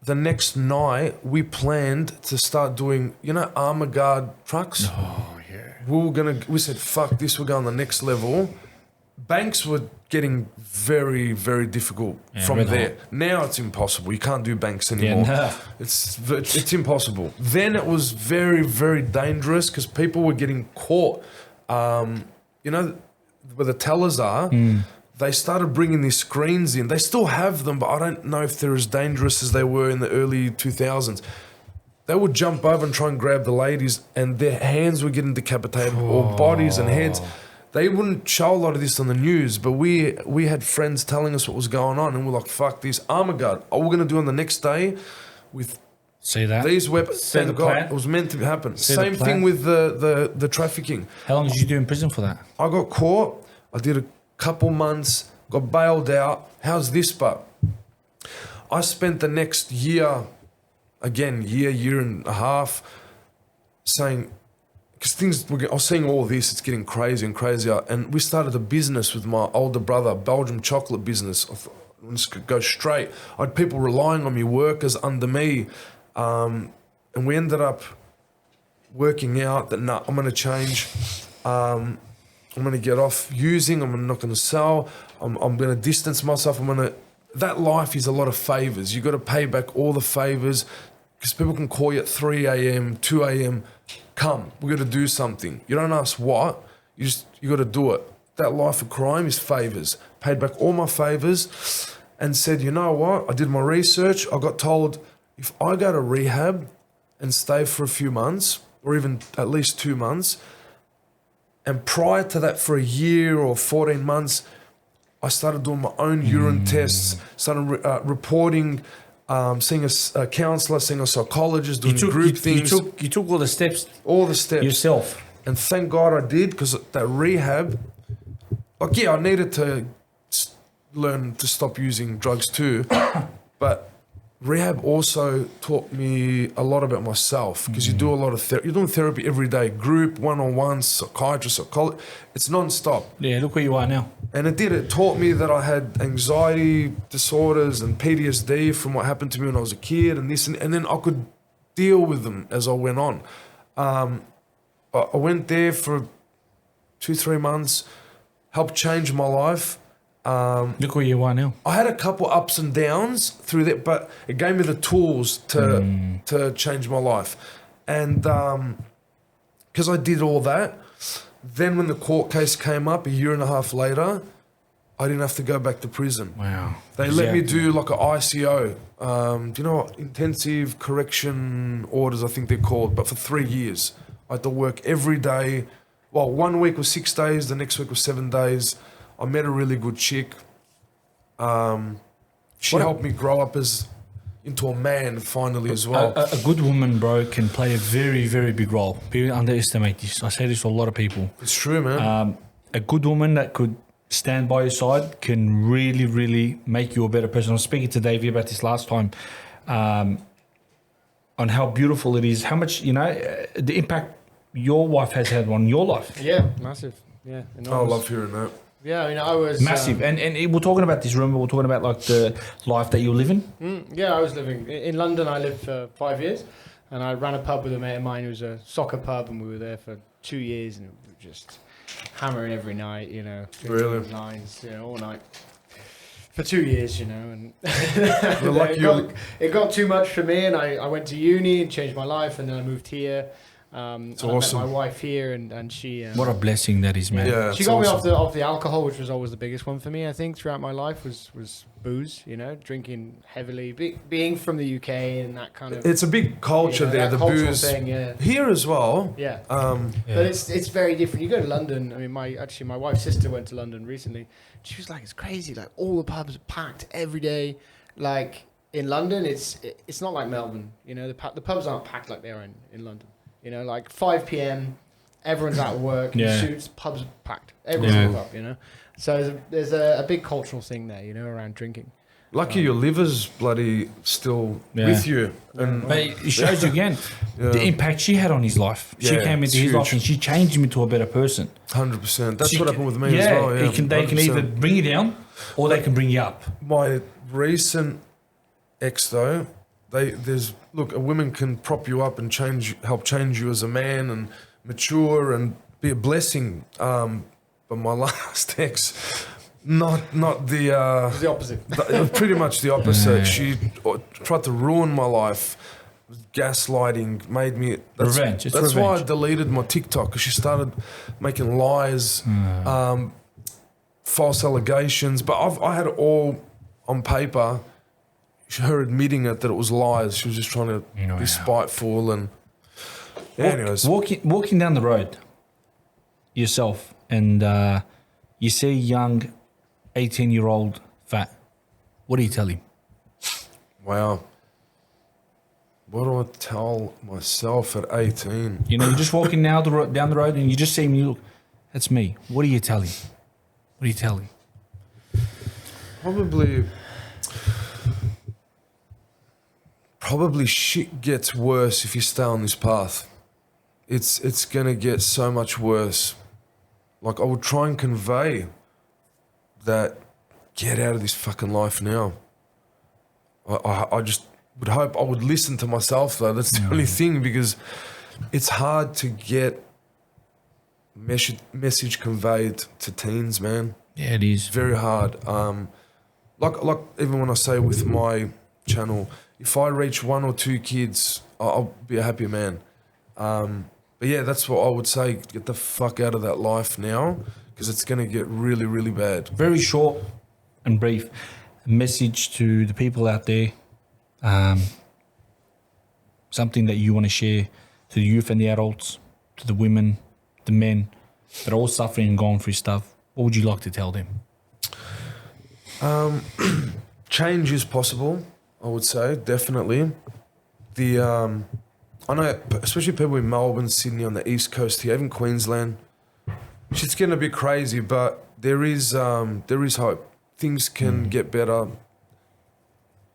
the next night we planned to start doing, armor guard trucks. Oh, yeah. We said, fuck this, we're going the next level. Banks were getting very, very difficult from red there. hot. Now it's impossible. You can't do banks anymore. nah. It's impossible. Then it was very, very dangerous because people were getting caught. Where the tellers are, they started bringing these screens in. They still have them, but I don't know if they're as dangerous as they were in the early 2000s. They would jump over and try and grab the ladies, and their hands were getting decapitated, or bodies and heads. They wouldn't show a lot of this on the news, but we had friends telling us what was going on, and we're like, fuck this. Armor guard, all we're going to do on the next day with See that? these weapons. See the Thank God, plan? it was meant to happen. See the Same plan? thing with the trafficking. How long did you do in prison for that? I got caught. I did a couple months, got bailed out. How's this part? I spent the next year, year and a half, saying, because I was seeing all this, it's getting crazier and crazier. And we started a business with my older brother, Belgium chocolate business. I thought, I'm just going to go straight. I had people relying on me, workers under me. And we ended up working out that, I'm going to change. I'm going to get off using. I'm not going to sell. I'm going to distance myself. That life is a lot of favors. You got to pay back all the favors because people can call you at 3 a.m., 2 a.m. Come, we got to do something. You don't ask what, you got to do it. That life of crime is favors. Paid back all my favors and said, you know what? I did my research. I got told if I go to rehab and stay for a few months or even at least 2 months, and prior to that for a year or 14 months, I started doing my own urine tests, started reporting, seeing a counsellor, seeing a psychologist, doing group things. You took all the steps. All the steps. Yourself. And thank God I did, because that rehab, I needed to learn to stop using drugs too. But rehab also taught me a lot about myself, because you do a lot of you're doing therapy every day, group, one-on-one, psychiatrist, psychologist. It's non-stop. Yeah, look where you are now. And it taught me that I had anxiety disorders and PTSD from what happened to me when I was a kid, and this, and then I could deal with them as I went on. I went there for 2-3 months, helped change my life. Look where you are now. I had a couple ups and downs through that, but it gave me the tools to change my life. And because I did all that, then when the court case came up a year and a half later, I didn't have to go back to prison. Wow. They let me do like an ICO. Do you know what? Intensive correction orders, I think they're called, but for 3 years. I had to work every day. Well, 1 week was 6 days, the next week was 7 days. I met a really good chick. She helped me grow up into a man finally as well. A good woman, bro, can play a very, very big role. People underestimate this. I say this to a lot of people. It's true, man. A good woman that could stand by your side can really, really make you a better person. I was speaking to Davey about this last time on how beautiful it is, how much, the impact your wife has had on your life. Yeah, massive. Yeah, I love hearing that. Yeah, I mean, I was Massive. And we're talking about this, remember, we're talking about like the life that you were living. Yeah, I was living in London. I lived for 5 years, and I ran a pub with a mate of mine. It was a soccer pub, and we were there for 2 years, and we were just hammering every night, you know, Really? lines, you know, all night for 2 years, you know, and Like it got too much for me, and I went to uni and changed my life, and then I moved here. It's and awesome. I met my wife here, and she. What a blessing that is, man. Yeah, She it's got me awesome. off the alcohol, which was always the biggest one for me. I think throughout my life was booze. You know, drinking heavily, being from the UK and that kind of. It's a big culture you know, there, that the cultural booze. thing, yeah. Here as well. Yeah. Um, But it's very different. You go to London. I mean, my wife's sister went to London recently. She was like, it's crazy. Like all the pubs are packed every day. Like in London, it's not like Melbourne. You know, the pubs aren't packed like they are in London. You know, like 5 p.m. Everyone's out of work. Yeah. In suits. Pubs are packed. Every Yeah. single pub. You know, so there's a big cultural thing there. You know, around drinking. lucky your liver's bloody still Yeah. with you. And But it shows you again Yeah. the impact she had on his life. She Yeah, came it's into his huge. life and she changed him into a better person. 100%. That's She what ca- happened with me as well. Yeah, they can 100%. either bring you down or they can bring you up. My recent ex though, look, a woman can prop you up and help change you as a man and mature and be a blessing. But my last ex, not the. It's the opposite. Pretty much the opposite. Yeah. She tried to ruin my life. Gaslighting made me. Revenge. It's That's why I revenge. deleted my TikTok because she started making lies, false allegations. But I had it all on paper. Her admitting it that it was lies. She was just trying to Yeah. be spiteful and. Anyways, Walking down the road yourself and you see a young 18-year-old fat. What do you tell him? wow. What do I tell myself at 18? You know, you're just walking down the road and you just see him. You look, that's me. What do you tell him? What do you tell him? Probably shit gets worse if you stay on this path. It's gonna get so much worse. Like I would try and convey that get out of this fucking life now. I just would hope I would listen to myself though. That's the only thing because it's hard to get message conveyed to teens, man. Yeah, it is. Very hard. Like even when I say with my channel, if I reach 1 or 2 kids, I'll be a happy man. But yeah, that's what I would say. Get the fuck out of that life now because it's going to get really, really bad. Very short and brief. A message to the people out there. Something that you want to share to the youth and the adults, to the women, the men that are all suffering and going through stuff. What would you like to tell them? Change is possible, I would say, definitely. I know, especially people in Melbourne, Sydney, on the East Coast here, even Queensland, shit's getting a bit crazy, but there is hope. Things can get better.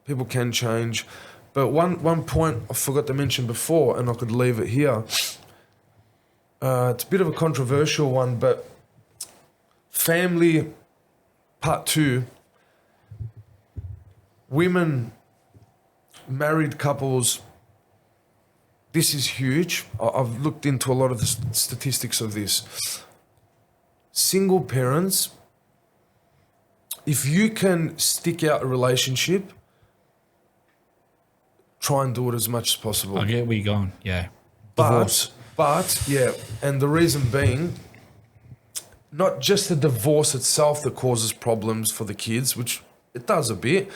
People can change. But one point I forgot to mention before, and I could leave it here. It's a bit of a controversial one, but family part 2, women, married couples, this is huge. I've looked into a lot of the statistics of this. Single parents, if you can stick out a relationship, try and do it as much as possible. I get where you're going. Yeah. Divorce. But yeah, and the reason being, not just the divorce itself that causes problems for the kids, which it does a bit,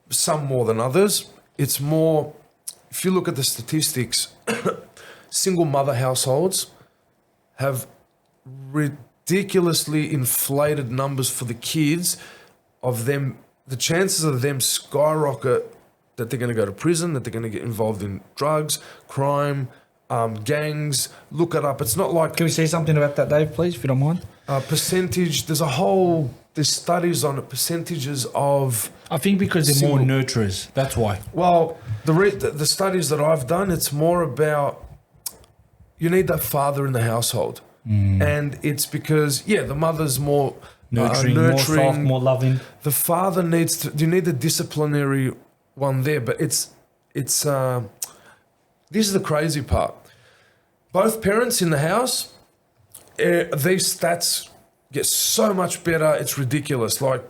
some more than others. It's more, if you look at the statistics, single mother households have ridiculously inflated numbers for the kids of them. The chances of them skyrocket that they're going to go to prison, that they're going to get involved in drugs, crime, gangs. Look it up. It's not like Can we say something about that, Dave, please, if you don't mind? percentage. There's studies on it, percentages of. I think because they're more Single- nurturers. That's why. Well, the studies that I've done, it's more about you need that father in the household, and it's because the mother's more Nurturing, more soft, more loving. The father needs to. You need the disciplinary one there, but it's. This is the crazy part. Both parents in the house, these stats get so much better. It's ridiculous. Like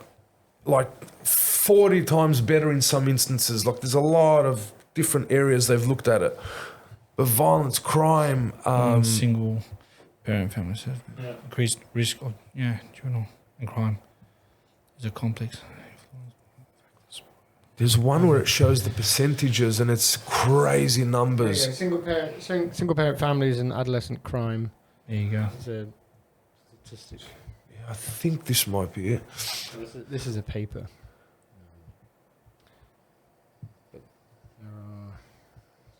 40 times better in some instances. Like there's a lot of different areas they've looked at it. But violence, crime, single parent families have increased risk of juvenile and crime is a complex. There's one where it shows the percentages and it's crazy numbers. Single parent families and adolescent crime. There you go. It's a statistic. I think this might be it. This is a paper.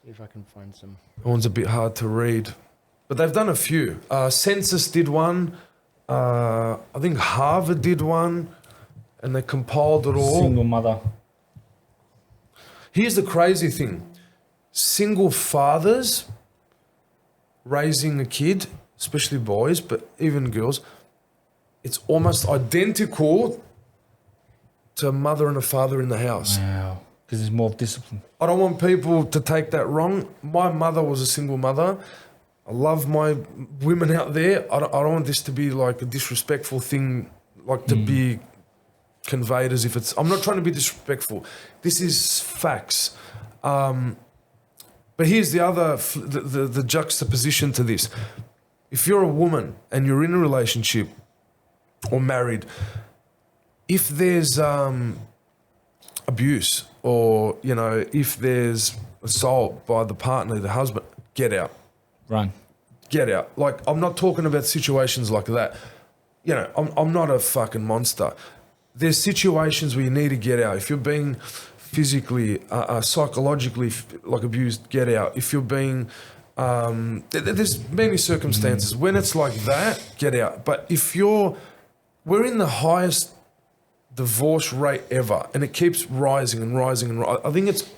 See if I can find some. That one's a bit hard to read. But they've done a few. Census did one. I think Harvard did one. And they compiled it all. Single mother. Here's the crazy thing. Single fathers raising a kid, especially boys, but even girls, it's almost identical to a mother and a father in the house. Wow. Because there's more discipline. I don't want people to take that wrong. My mother was a single mother. I love my women out there. I don't want this to be like a disrespectful thing, like to be conveyed as if it's... I'm not trying to be disrespectful. This is facts. But here's the other, the juxtaposition to this. If you're a woman and you're in a relationship or married, if there's abuse or, if there's assault by the partner, the husband, get out. Run. Get out. Like, I'm not talking about situations like that. I'm not a fucking monster. There's situations where you need to get out. If you're being physically, psychologically abused, get out. If you're being, there's many circumstances. When it's like that, get out. But we're in the highest divorce rate ever, and it keeps rising and rising and rising. I think it's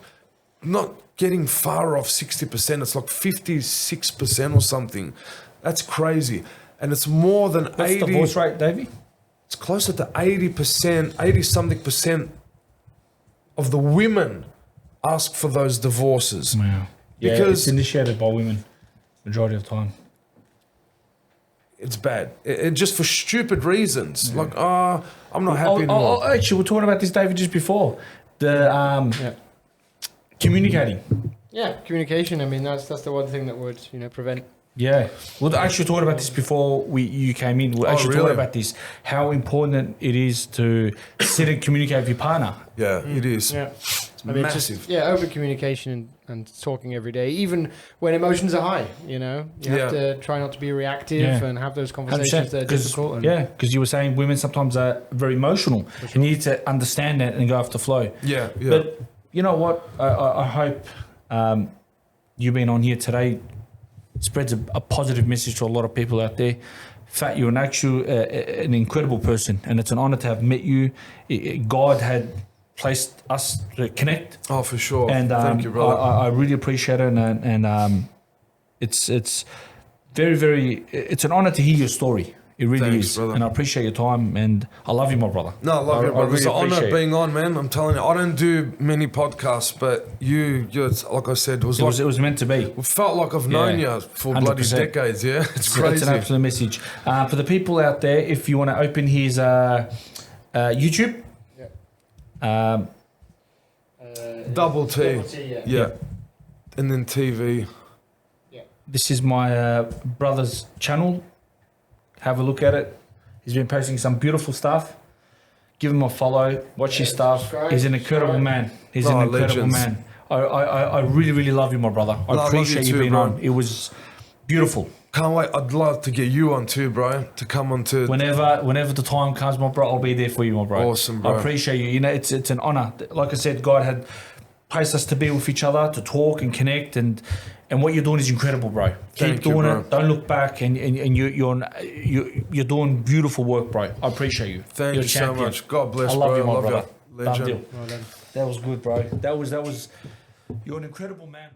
not getting far off 60%. It's like 56% or something. That's crazy. And it's more than 80. What's the divorce rate, Davey? It's closer to 80%, 80-something% of the women ask for those divorces. Wow. Yeah, Because it's initiated by women majority of the time. it's bad. It just for stupid reasons. Like, I'm not happy anymore. Actually, we're talking about this, David, just before. The communicating. Yeah, communication. I mean, that's the one thing that would prevent. Yeah. Well, actually, talking about this before you came in. We're actually really? talking about this, how important it is to sit and communicate with your partner. Yeah, it is. Yeah. It's I mean, massive. open communication and talking every day, even when emotions are high. You have to try not to be reactive and have those conversations that are difficult. Because you were saying women sometimes are very emotional. Sure. You need to understand that and go off the flow. Yeah. But you know what? I hope you being on here today spreads a positive message to a lot of people out there. Fat, you're an incredible person, and it's an honor to have met you. God had placed us to connect. Oh, for sure. And thank you, brother. I really appreciate it, and it's very, very. It's an honor to hear your story. It really Thanks, is, brother. and I appreciate your time, and I love you, my brother. No, I love you, brother. It's an really honor appreciate being on, man. I'm telling you, I don't do many podcasts, but you're like I said, it was meant to be. It felt like I've known you for 100%. bloody decades. Yeah, it's crazy. That's an absolute message for the people out there. If you want to open his YouTube, Double T. Yeah. And then TV. This is my brother's channel. Have a look at it. He's been posting some beautiful stuff. Give him a follow. Watch his stuff. He's an incredible man. He's an incredible man. I really, really love you, my brother. I appreciate you being on. It was beautiful. Can't wait. I'd love to get you on too, bro. To come on to... Whenever the time comes, my bro, I'll be there for you, my bro. Awesome, bro. I appreciate you. It's an honor. Like I said, God had placed us to be with each other, to talk and connect, and what you're doing is incredible, bro. Keep doing it. Don't look back, and you're doing beautiful work, bro. I appreciate you. Thank you so much. God bless, I love bro. you, my love brother. you. Legend. That was good, bro. That was. You're an incredible man, bro.